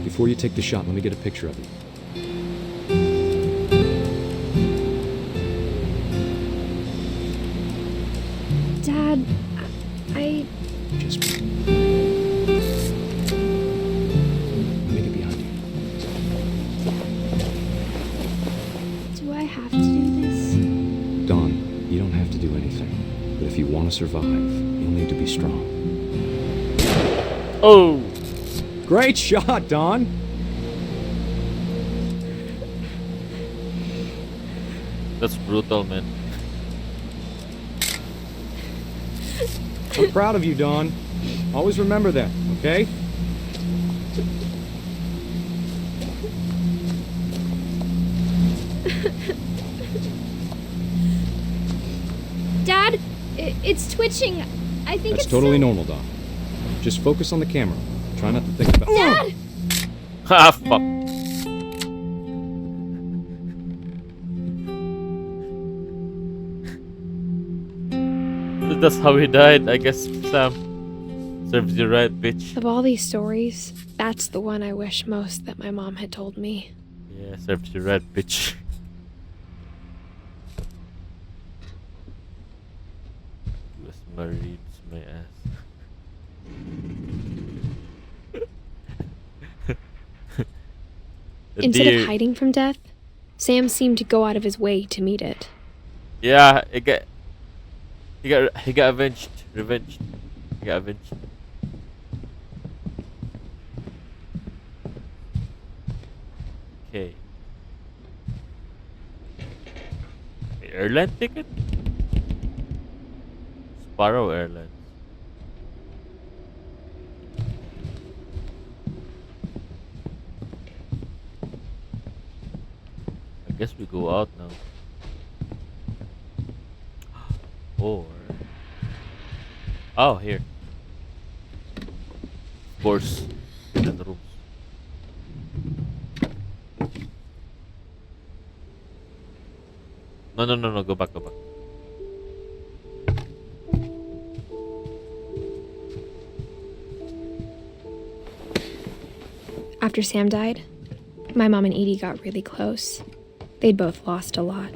Before you take the shot, let me get a picture of you. Dad, I... Just... Let me get behind you. Do I have to do this? Dawn, you don't have to do anything. But if you want to survive, you'll need to be strong. Oh! Great shot, Dawn! That's brutal, man. I'm proud of you, Dawn. Always remember that, okay? Dad, it's twitching. I think That's it's totally normal, Dawn. Just focus on the camera. Try not to think about... Dad! Ah, fuck. that's how he died, I guess. Sam, serves you right, bitch. Of all these stories, that's the one I wish most that my mom had told me. Yeah, serves you right, bitch. Was married my ass. The Instead deer- of hiding from death, Sam seemed to go out of his way to meet it. Yeah, he got avenged. Revenged. He got avenged. Okay. Airline ticket? Sparrow Airlines. I guess we go out now. Or oh, here. Of course, in the rooms. No. Go back. After Sam died, my mom and Edie got really close. They'd both lost a lot.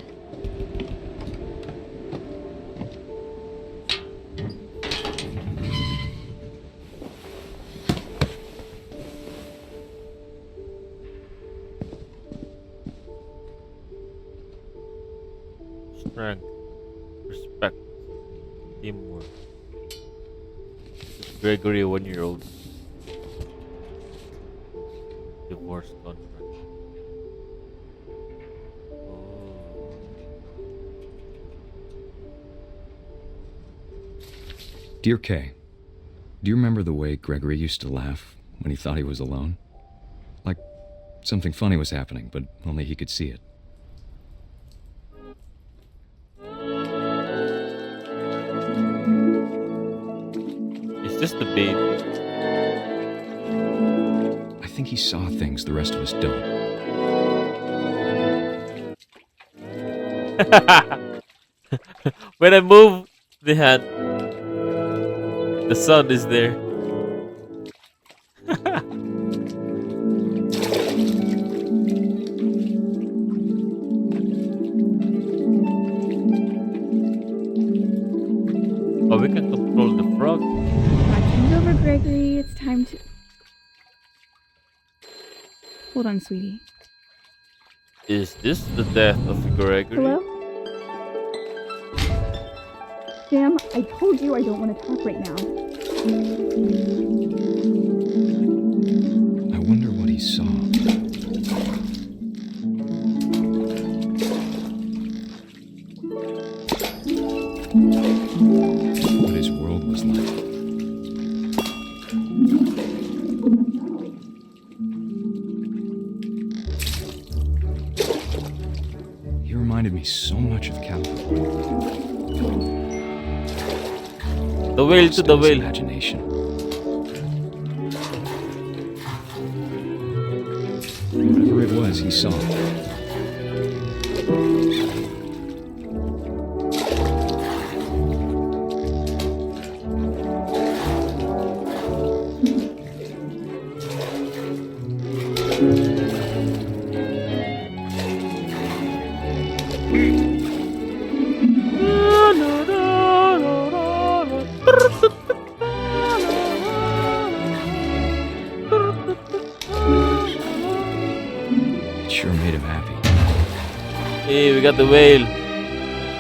Strength, respect, teamwork. Gregory, a 1-year-old. Divorce contract. Dear Kay, do you remember the way Gregory used to laugh when he thought he was alone? Like something funny was happening, but only he could see it. Is this the baby? I think he saw things the rest of us don't. When I move the hand, the sun is there. Oh, we can control the frog. Watching's over, Gregory. It's time to... Hold on, sweetie. Is this the death of Gregory? Hello? Sam, I told you I don't want to talk right now. I wonder what he saw. What his world was like. He reminded me so much of California. The whale to the whale. Imagination. Whatever it was, he saw. It sure made him happy. Hey, we got the whale.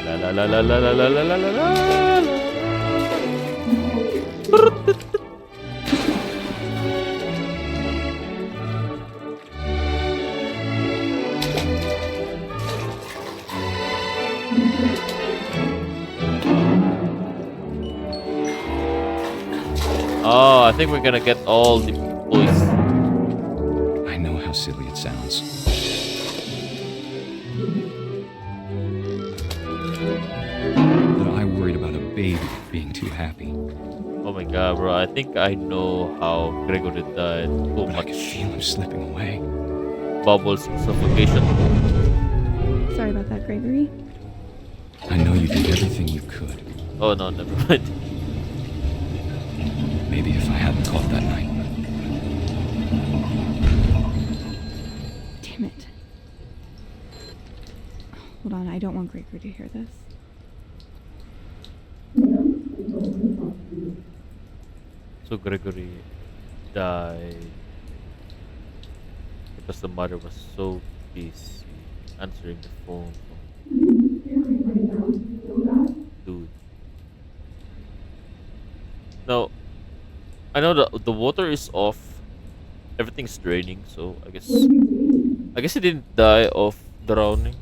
La la la la la la la la la la. Oh, I think we're gonna get all the boys. I know how silly it sounds. But I worried about a baby being too happy. Oh my god, bro. I think I know how Gregory died. Too But I could much feel him slipping away. bubbles, suffocation. Sorry about that, Gregory. I know you did everything you could. Oh no, never mind. Maybe if I hadn't called that night. Damn it. Hold on, I don't want Gregory to hear this. So Gregory died because the mother was so busy answering the phone. Dude. Now, I know the water is off. Everything's draining, so I guess he didn't die of drowning.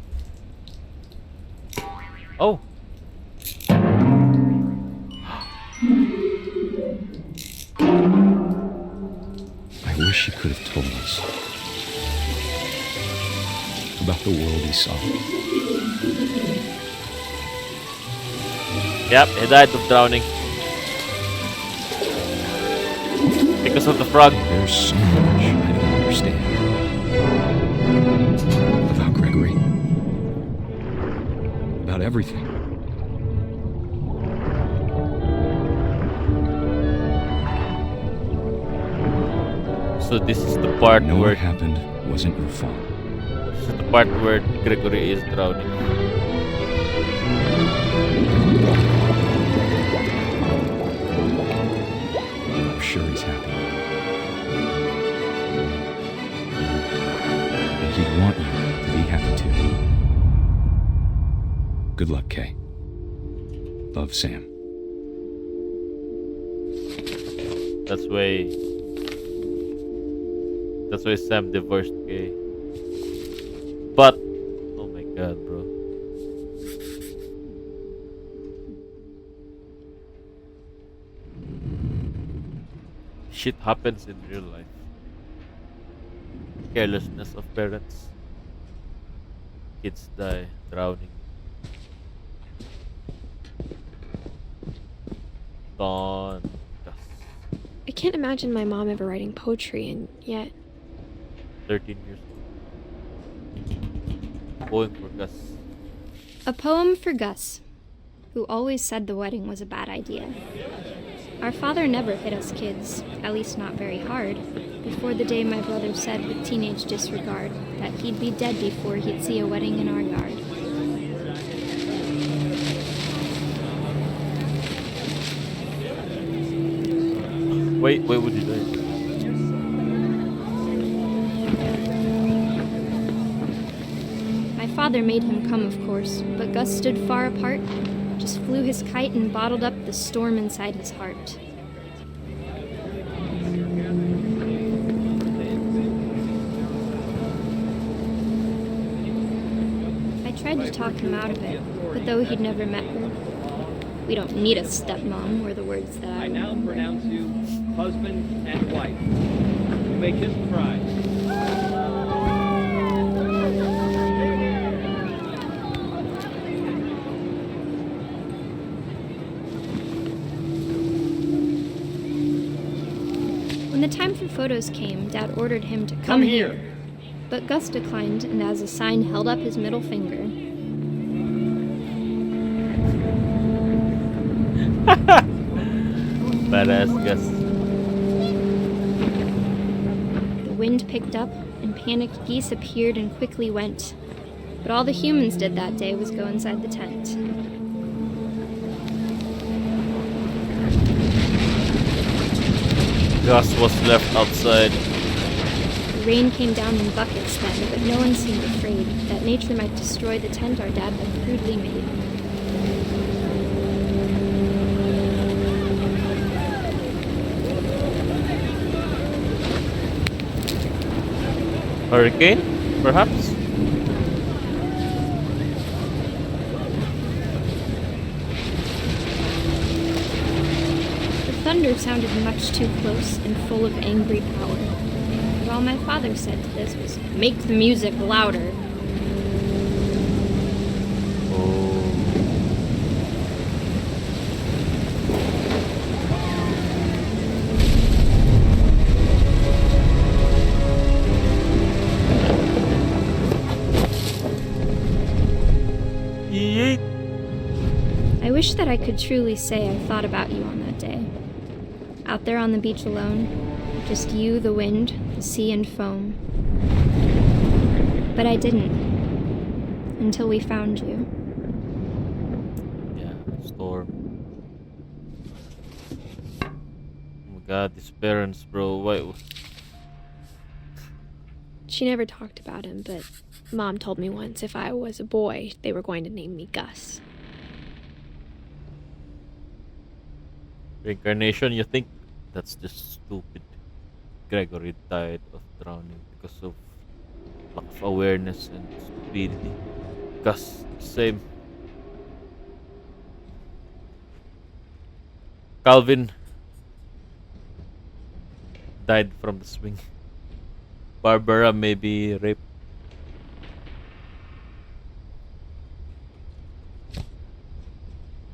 Oh. I wish he could have told us about the world he saw. Yep, he died of drowning. Because of the frog. There's so much I don't understand about Gregory. About everything. So this is the part No, where what happened wasn't your fault. this is the part where Gregory is drowning. I'm sure he's happy. And he'd want you to be happy too. Good luck, Kay. Love, Sam. That's why Sam divorced Kay. But oh my god, bro. Shit happens in real life. Carelessness of parents. Kids die drowning. Dawn. I can't imagine my mom ever writing poetry, and yet 13 years old. Going for Gus. A poem for Gus, who always said the wedding was a bad idea. Our father never hit us kids, at least not very hard, before the day my brother said with teenage disregard that he'd be dead before he'd see a wedding in our yard. Wait, what would you do? My father made him come, of course, but Gus stood far apart, just flew his kite and bottled up the storm inside his heart. I tried to talk him out of it, but though he'd never met her, "We don't need a stepmom," were the words that I now pronounce you husband and wife. You may kiss the bride. When the time for photos came, Dad ordered him to come here. But Gus declined and as a sign held up his middle finger. Badass Gus. The wind picked up and panicked geese appeared and quickly went. But all the humans did that day was go inside the tent. Gus was left outside. The rain came down in buckets then, but no one seemed afraid that nature might destroy the tent our dad had crudely made. Hurricane, perhaps? The thunder sounded much too close and full of angry power. But all my father said to this was, "Make the music louder." wish that I could truly say I thought about you on that day. Out there on the beach alone, just you, the wind, the sea, and foam. But I didn't. Until we found you. Yeah, storm. Oh my god, these parents, bro. Why? She never talked about him, but Mom told me once if I was a boy, they were going to name me Gus. Reincarnation, you think? That's just stupid. Gregory died of drowning because of lack of awareness and stupidity. Gus, same. Calvin died from the swing. Barbara maybe raped.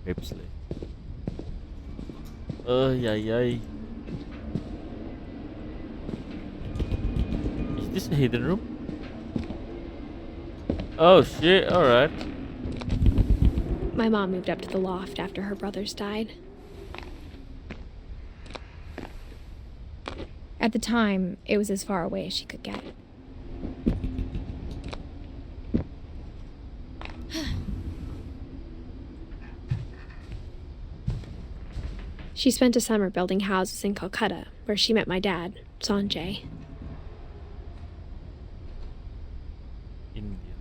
Rape slave. Ay. Is this a hidden room? Oh shit, alright. My mom moved up to the loft after her brothers died. At the time, it was as far away as she could get. She spent a summer building houses in Calcutta, where she met my dad, Sanjay. India.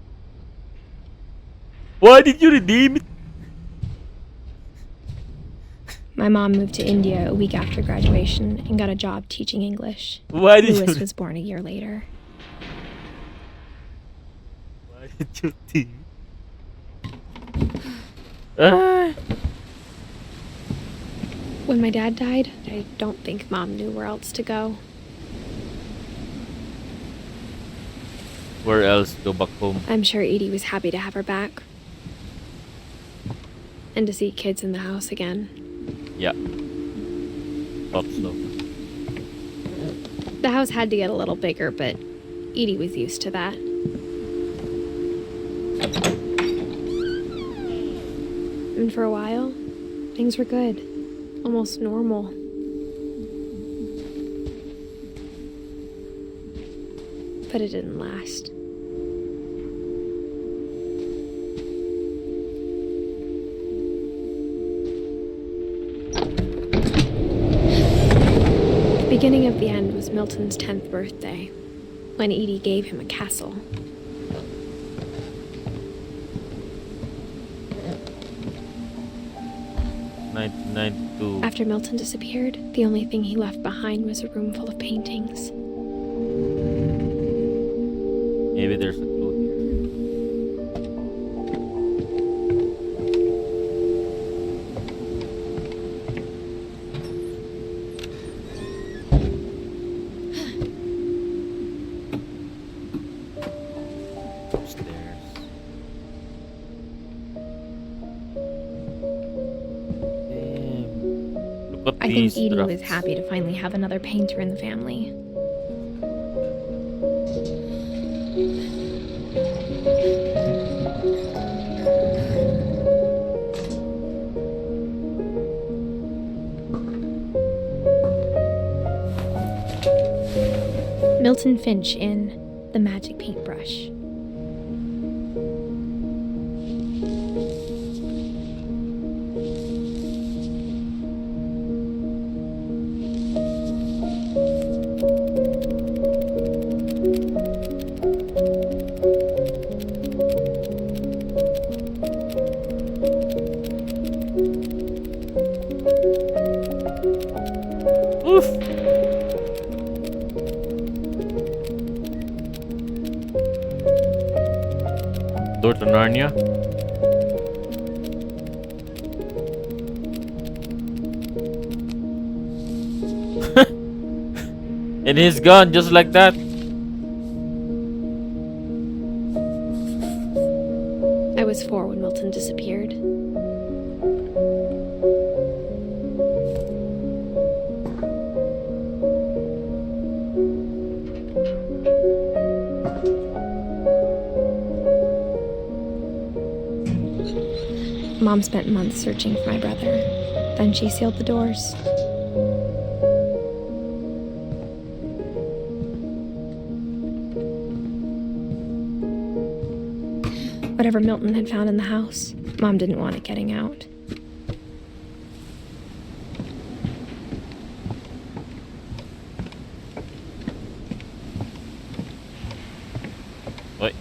Why did you redeem it? My mom moved to India a week after graduation and got a job teaching English. Why did Louis you... was born a year later. Why did you redeem it? When my dad died, I don't think Mom knew where else to go. Where else go back home? I'm sure Edie was happy to have her back. And to see kids in the house again. Yeah. Thought so. The house had to get a little bigger, but Edie was used to that. And for a while, things were good. Almost normal. But it didn't last. The beginning of the end was Milton's 10th birthday, when Edie gave him a castle. After Milton disappeared, the only thing he left behind was a room full of paintings. Maybe there's a clue here. Upstairs. I think Edie was happy to finally have another painter in the family. Milton Finch in The Magic Paintbrush. Door to Narnia. And he's gone just like that. I was 4 when Milton disappeared. Mom spent months searching for my brother. Then she sealed the doors. Whatever Milton had found in the house, Mom didn't want it getting out. Wait.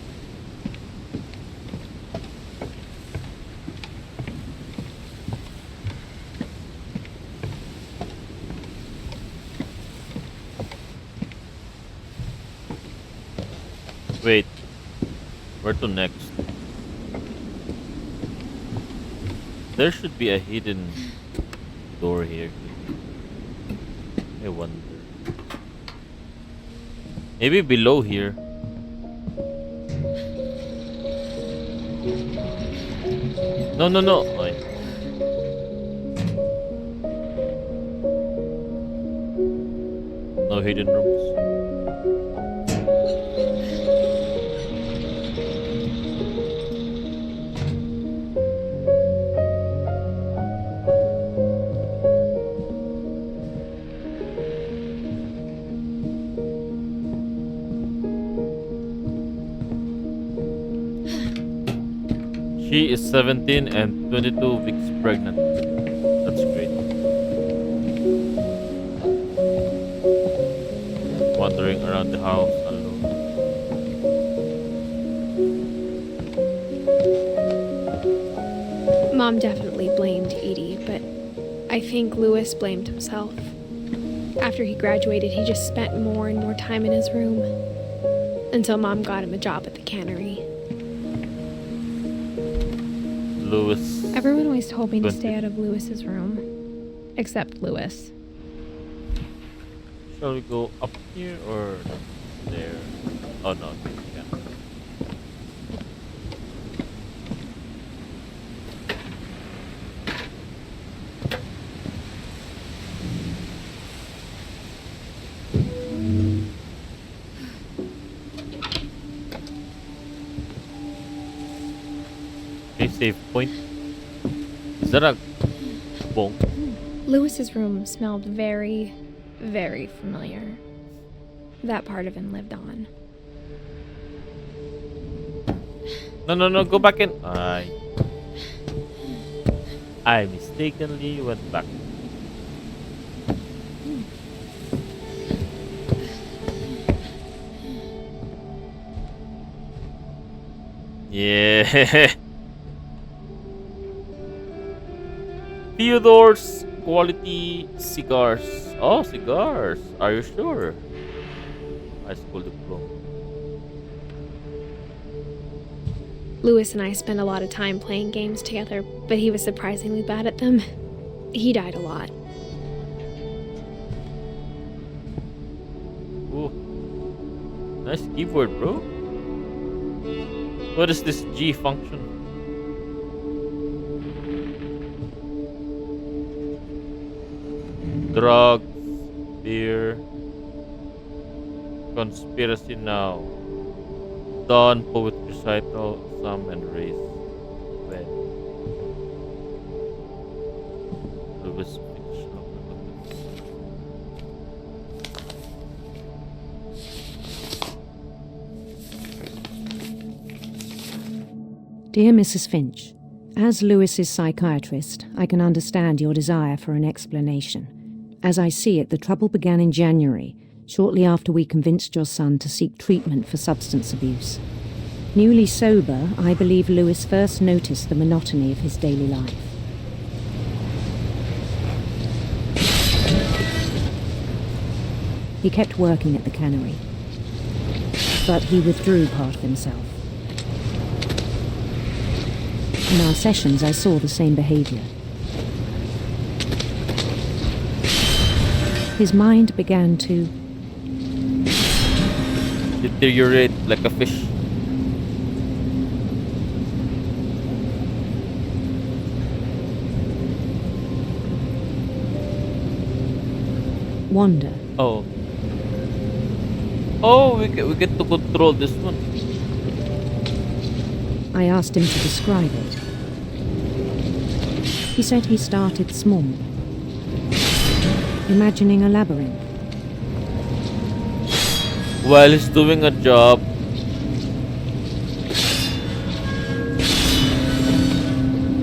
Wait. Where to next? There should be a hidden door here. I wonder. Maybe below here. No, no, no. Wait. No hidden rooms. She is 17 and 22 weeks pregnant. That's great. Wandering around the house alone. Mom definitely blamed Edie, but I think Louis blamed himself. After he graduated, he just spent more and more time in his room. Until Mom got him a job at the cannery. Louis. Everyone always told me to stay out of Louis's room. Except Louis. Shall we go up here or there? Oh no, yeah. Okay, save point. Is that a bong? Louis's room smelled very, very familiar. That part of him lived on. No, no, no, go back in. I mistakenly went back. Yeah. Theodore's quality cigars. Oh, cigars. Are you sure? High school diploma. Louis and I spent a lot of time playing games together, but he was surprisingly bad at them. He died a lot. Ooh. Nice keyboard, bro. What is this G function? Drugs, beer, conspiracy now. Dawn, poet recital, some and race. Wed. Louis Finch. Dear Mrs. Finch, as Lewis's psychiatrist, I can understand your desire for an explanation. As I see it, the trouble began in January, shortly after we convinced your son to seek treatment for substance abuse. Newly sober, I believe Louis first noticed the monotony of his daily life. He kept working at the cannery, but he withdrew part of himself. In our sessions, I saw the same behavior. His mind began to deteriorate like a fish. wander. Oh. Oh, we get to control this one. I asked him to describe it. He said he started small, imagining a labyrinth. While he's doing a job,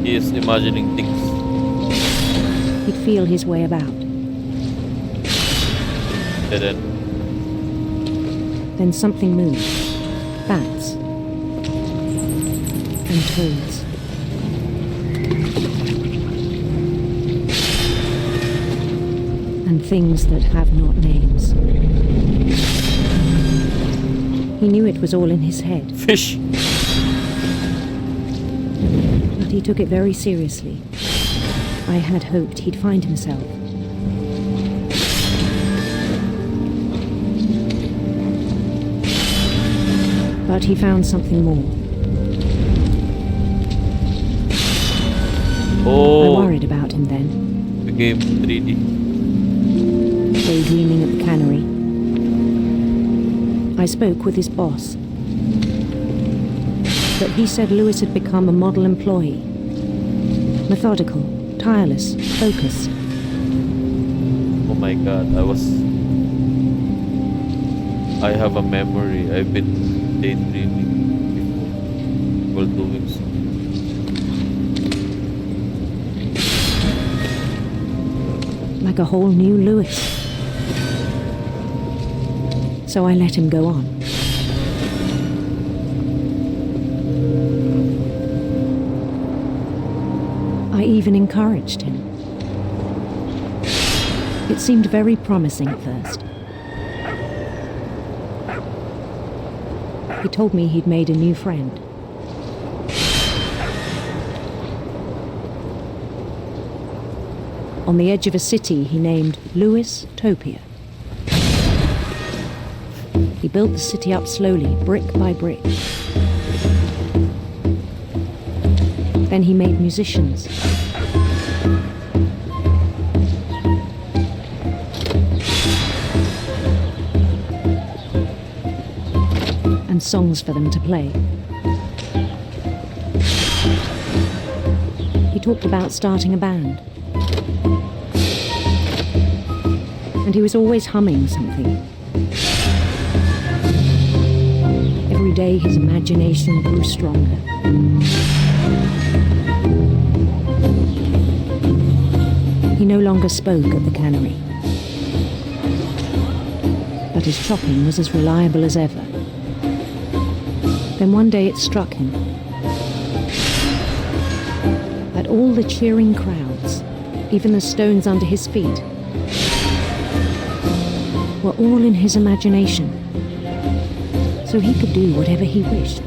he is imagining things. He'd feel his way about. Then something moved. Bats. And toads. And things that have not names. He knew it was all in his head. Fish! But he took it very seriously. I had hoped he'd find himself. But he found something more. Oh. I worried about him then. Became 3D. Daydreaming at the cannery. I spoke with his boss. But he said Lewis had become a model employee. Methodical, tireless, focused. Oh my god, I have a memory. I've been daydreaming before while doing so. Like a whole new Lewis. So I let him go on. I even encouraged him. It seemed very promising at first. He told me he'd made a new friend. On the edge of a city he named Lewis Topia. He built the city up slowly, brick by brick. Then he made musicians. And songs for them to play. He talked about starting a band. And he was always humming something. Every day his imagination grew stronger. He no longer spoke at the cannery. But his chopping was as reliable as ever. Then one day it struck him that all the cheering crowds, even the stones under his feet, were all in his imagination, so he could do whatever he wished.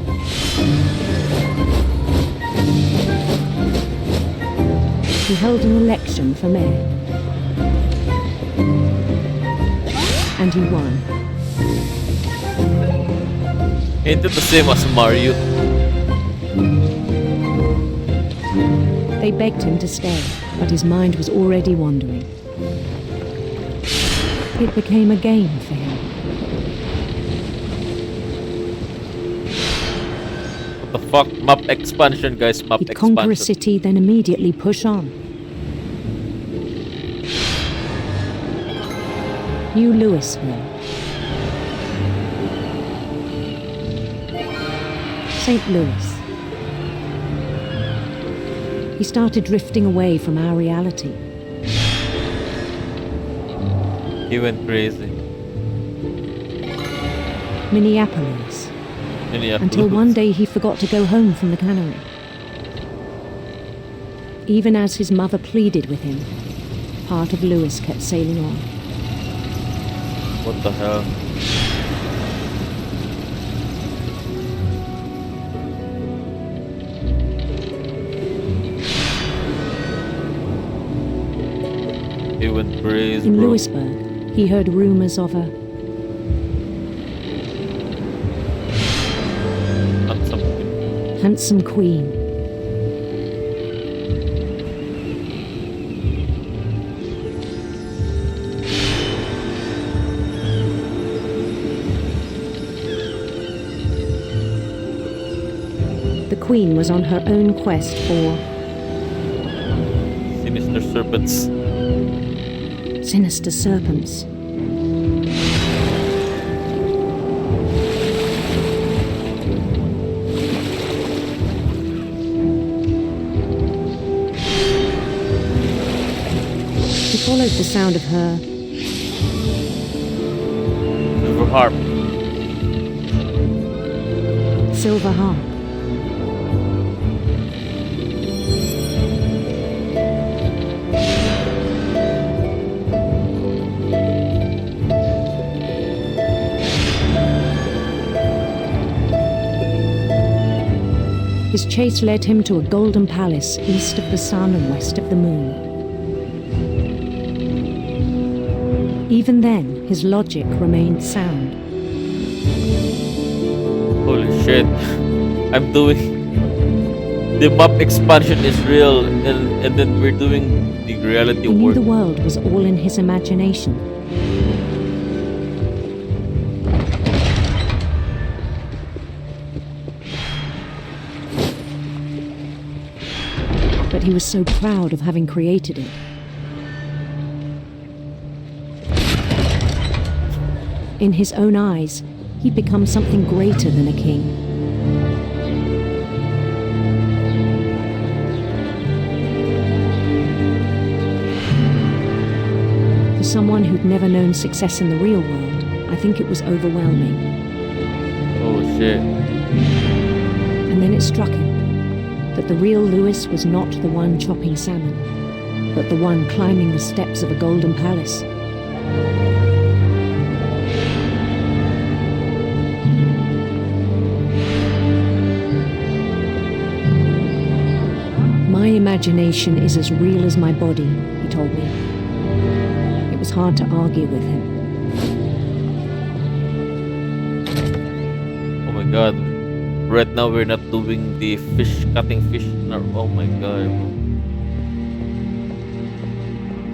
He held an election for mayor, and he won. Ain't it the same as Mario? They begged him to stay, but his mind was already wandering. It became a game for him. What the fuck? Map expansion, guys. Map He'd expansion. conquer a city, then immediately push on. New Louisville. St. Louis. He started drifting away from our reality. He went crazy. Minneapolis. Until one day he forgot to go home from the cannery. Even as his mother pleaded with him, part of Lewis kept sailing on. What the hell? He went crazy, In bro. Lewisburg, he heard rumors of a handsome queen. The queen was on her own quest for Serpents. Sinister serpents. He followed the sound of her Silver harp. silver harp. His chase led him to a golden palace east of the sun and west of the moon. Even then, his logic remained sound. Holy shit. I'm doing... The map expansion is real, and then we're doing the reality He knew work. the world was all in his imagination. But he was so proud of having created it. In his own eyes, he'd become something greater than a king. For someone who'd never known success in the real world, I think it was overwhelming. Oh shit. And then it struck him that the real Lewis was not the one chopping salmon, but the one climbing the steps of a golden palace. My imagination is as real as my body, he told me. It was hard to argue with him. Oh my god. Right now we're not doing the cutting fish. No, oh my god.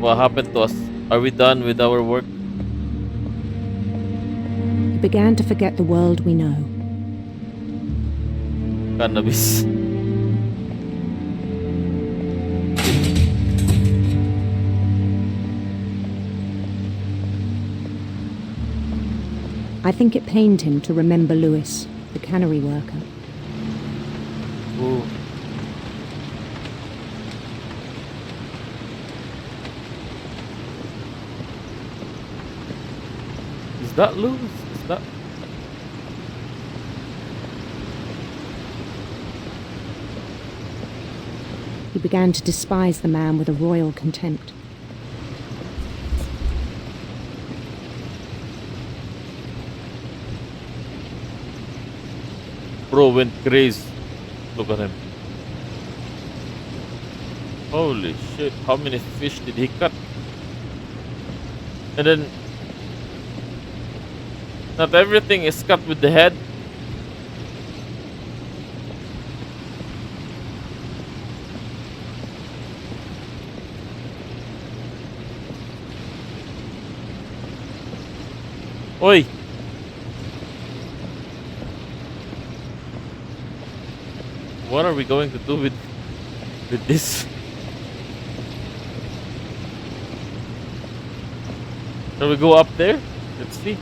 What happened to us? Are we done with our work? He began to forget the world we know. Cannabis. I think it pained him to remember Lewis, the cannery worker. Ooh. Is that Lewis? Is that... He began to despise the man with a royal contempt. Bro went crazy. Look at him. Holy shit, how many fish did he cut? And then... Not everything is cut with the head. Oi! What are we going to do with this? Shall we go up there? Let's see.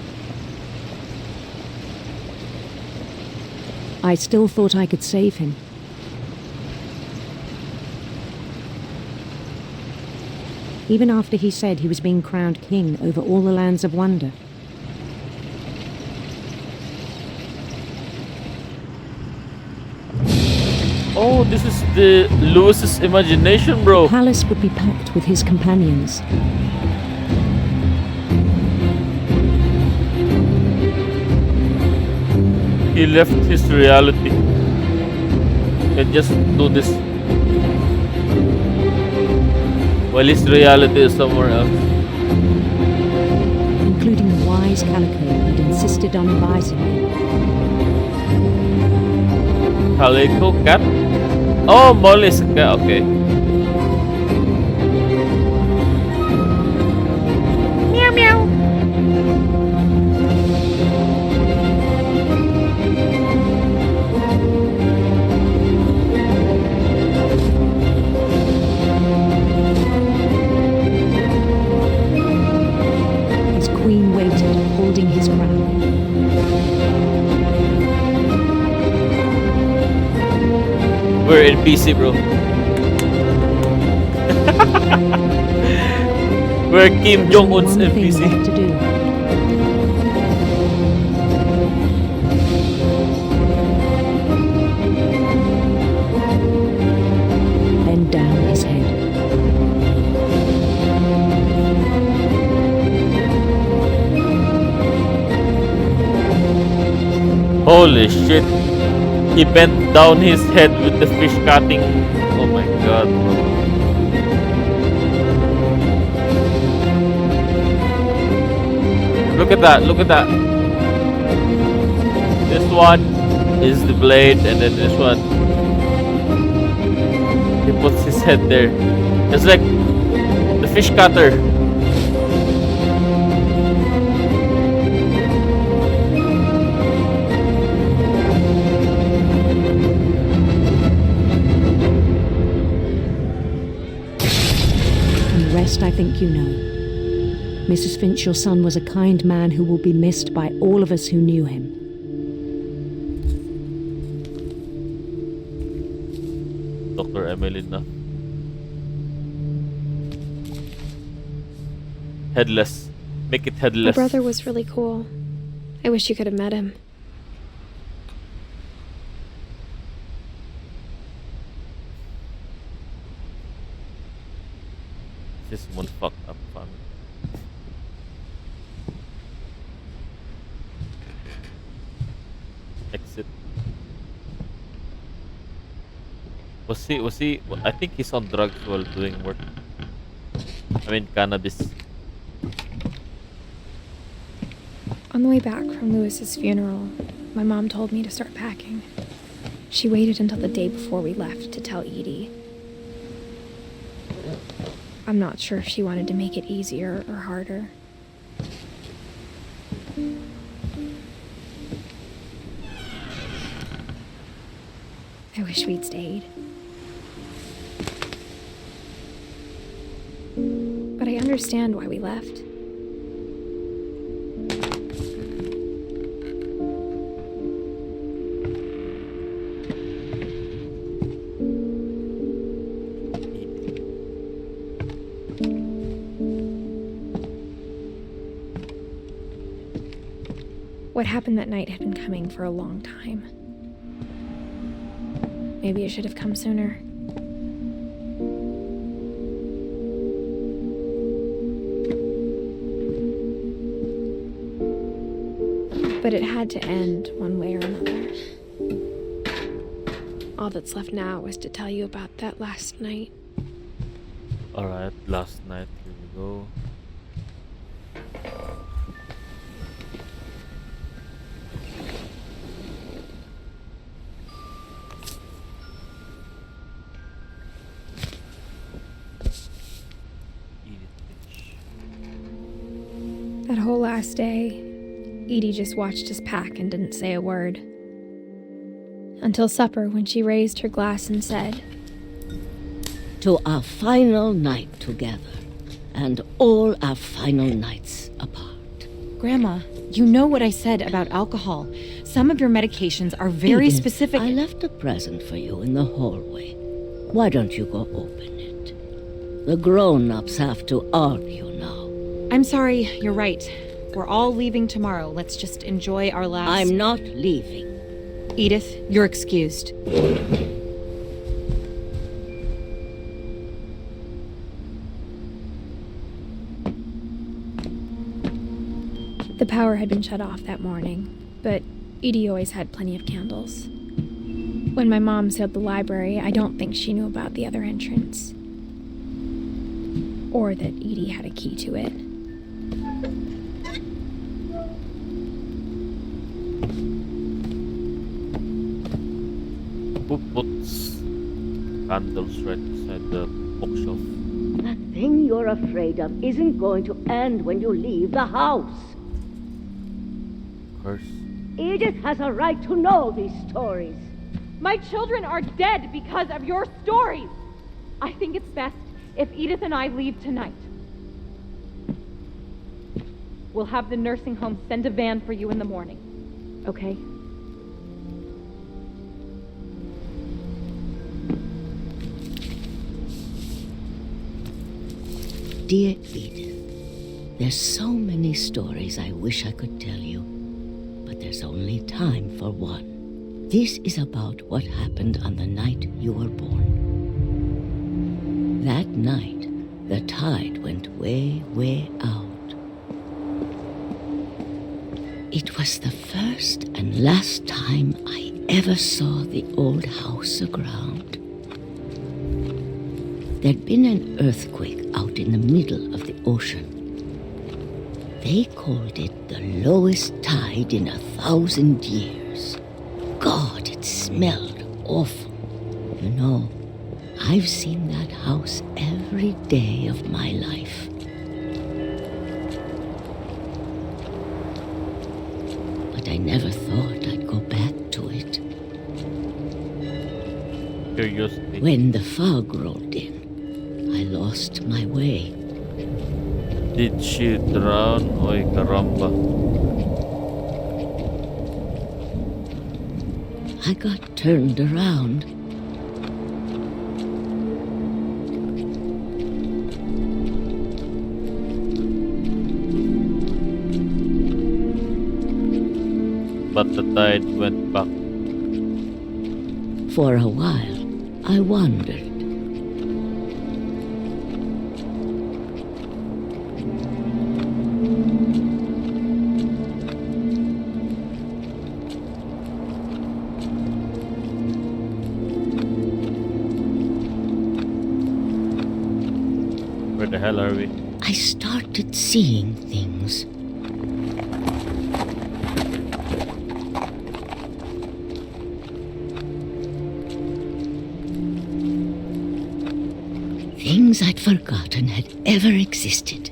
I still thought I could save him. Even after he said he was being crowned king over all the lands of wonder. Oh, this is the Lewis's imagination, bro. The palace would be packed with his companions. He left his reality and just do this while his reality is somewhere else. Including the wise Calico who'd insisted on advising him. Calico cat? Oh, Molly's a cat, okay. Meow meow. We're in PC, bro. We're Kim Jong-un's One thing NPC. left to do. Bend down his head. Holy shit. He bent down his head with the fish cutting. Oh my god, bro. Look at that, look at that. This one is the blade, and then this one. He puts his head there. It's like the fish cutter. And the rest I think you know. Mrs. Finch, your son was a kind man who will be missed by all of us who knew him. Dr. Emelina. Headless. Make it My headless. brother was really cool. I wish you could have met him. This one fucked up family. Exit. Was he I think he's on drugs while doing work. I mean cannabis. On the way back from Lewis's funeral, my mom told me to start packing. She waited until the day before we left to tell Edie. I'm not sure if she wanted to make it easier or harder. I wish we'd stayed. But I understand why we left. What happened that night had been coming for a long time. Maybe it should have come sooner. But it had to end one way or another. All that's left now is to tell you about that last night. Alright, last night, here we go. That whole last day, Edie just watched us pack and didn't say a word. Until supper, when she raised her glass and said, "To our final night together, and all our final nights apart." Grandma, you know what I said about alcohol. Some of your medications are very Edith, specific. I left a present for you in the hallway. Why don't you go open it? The grown-ups have to argue now. I'm sorry, you're right. We're all leaving tomorrow. Let's just enjoy our last... I'm not leaving. Edith, you're excused. The power had been shut off that morning, but Edie always had plenty of candles. When my mom sealed the library, I don't think she knew about the other entrance. Or that Edie had a key to it. Who puts candles right beside the bookshelf? That thing you're afraid of isn't going to end when you leave the house. Curse. Edith has a right to know these stories. My children are dead because of your stories. I think it's best if Edith and I leave tonight. We'll have the nursing home send a van for you in the morning, okay? dear Edith, there's so many stories I wish I could tell you, but there's only time for one. This is about what happened on the night you were born. That night, the tide went way, way out. It was the first and last time I ever saw the old house aground. There'd been an earthquake out in the middle of the ocean. They called it the lowest tide in 1,000 years. God, it smelled awful. You know, I've seen that house every day of my life. But I never thought I'd go back to it. Curiosity. When the fog rolled in, I lost my way. Did she drown? Oy, caramba. I got turned around. But the tide went back. For a while, I wandered. Where the hell are we? I started seeing things. Things I'd forgotten had ever existed.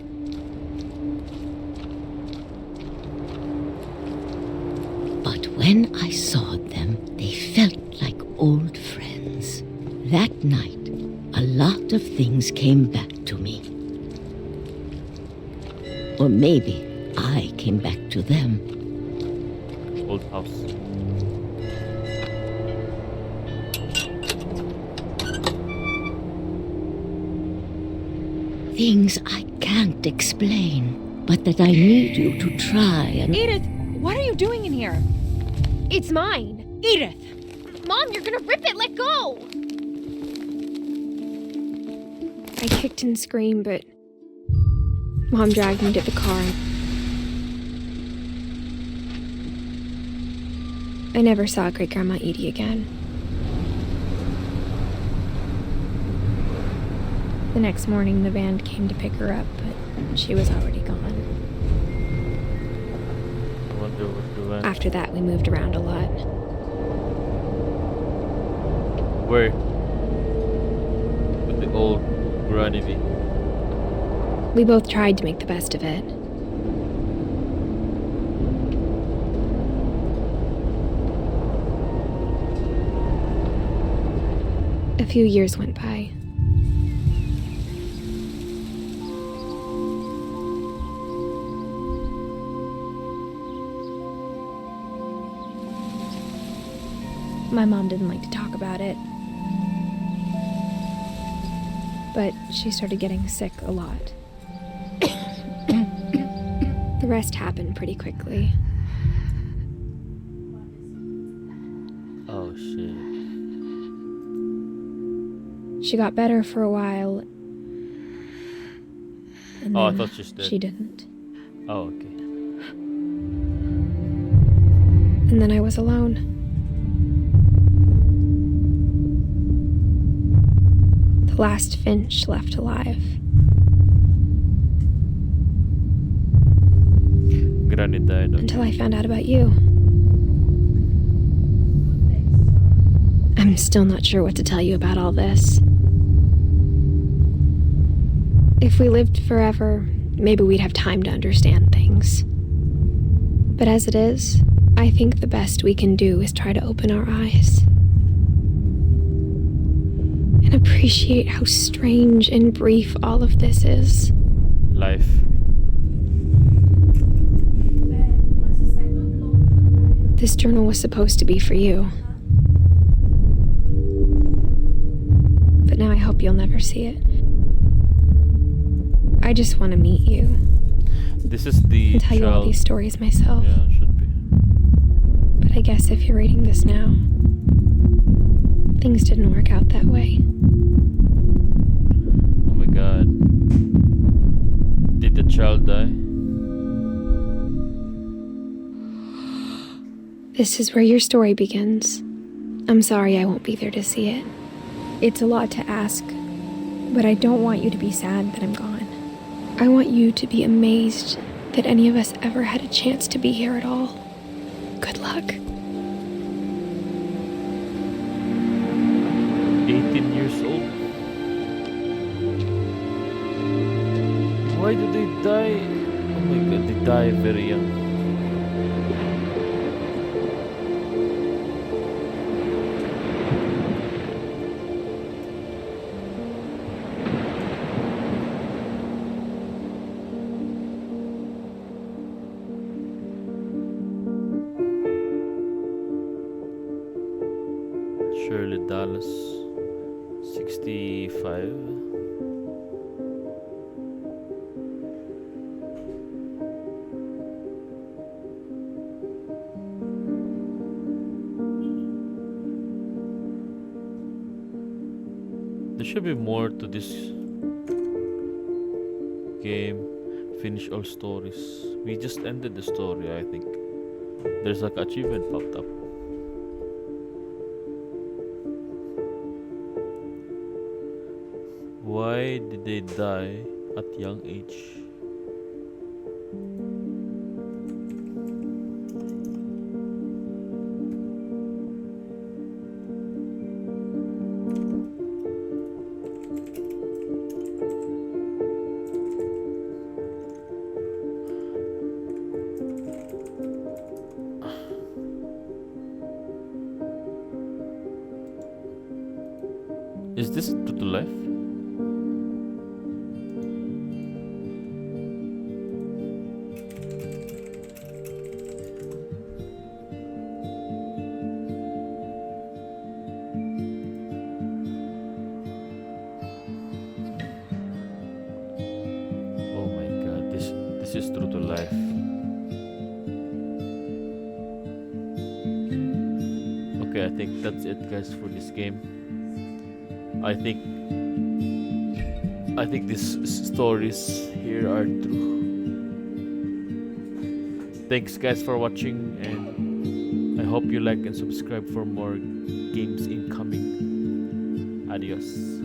But when I saw them, they felt like old friends. That night, a lot of things came back to me. Or maybe I came back to them. Old house. Things I can't explain, but that I need you to try and... Edith, what are you doing in here? It's mine. Edith! Mom, you're gonna rip it! Let go! I kicked and screamed, but Mom dragged me to the car. I never saw Great-Grandma Edie again. The next morning, the band came to pick her up, but she was already gone. I wonder what she went. After that, we moved around a lot. Where? With the old granny bee. We both tried to make the best of it. A few years went by. My mom didn't like to talk about it. But she started getting sick a lot. The rest happened pretty quickly. Oh shit. She got better for a while. And Oh, I then thought she did. she didn't. Oh, okay. And then I was alone. The last Finch left alive. Granny died. Okay. Until I found out about you. I'm still not sure what to tell you about all this. If we lived forever, maybe we'd have time to understand things. But as it is, I think the best we can do is try to open our eyes. And appreciate how strange and brief all of this is. Life. This journal was supposed to be for you. But now I hope you'll never see it. I just want to meet you. This is the And tell you all these stories myself. Yeah, should be. But I guess if you're reading this now, things didn't work out that way. Oh my god. Did the child die? This is where your story begins. I'm sorry I won't be there to see it. It's a lot to ask, but I don't want you to be sad that I'm gone. I want you to be amazed that any of us ever had a chance to be here at all. Good luck. 18 years old. Why do they die? Oh my god, they die very young. Shirley Dallas, 65. There should be more to this game. Finish all stories. We just ended the story, I think. There's like achievement popped up. Why did they die at young age? Is this true to life? Oh my god, this is true to life. Okay, I think that's it guys for this game. I think these stories here are true. Thanks guys for watching, and I hope you like and subscribe for more games incoming. Adios.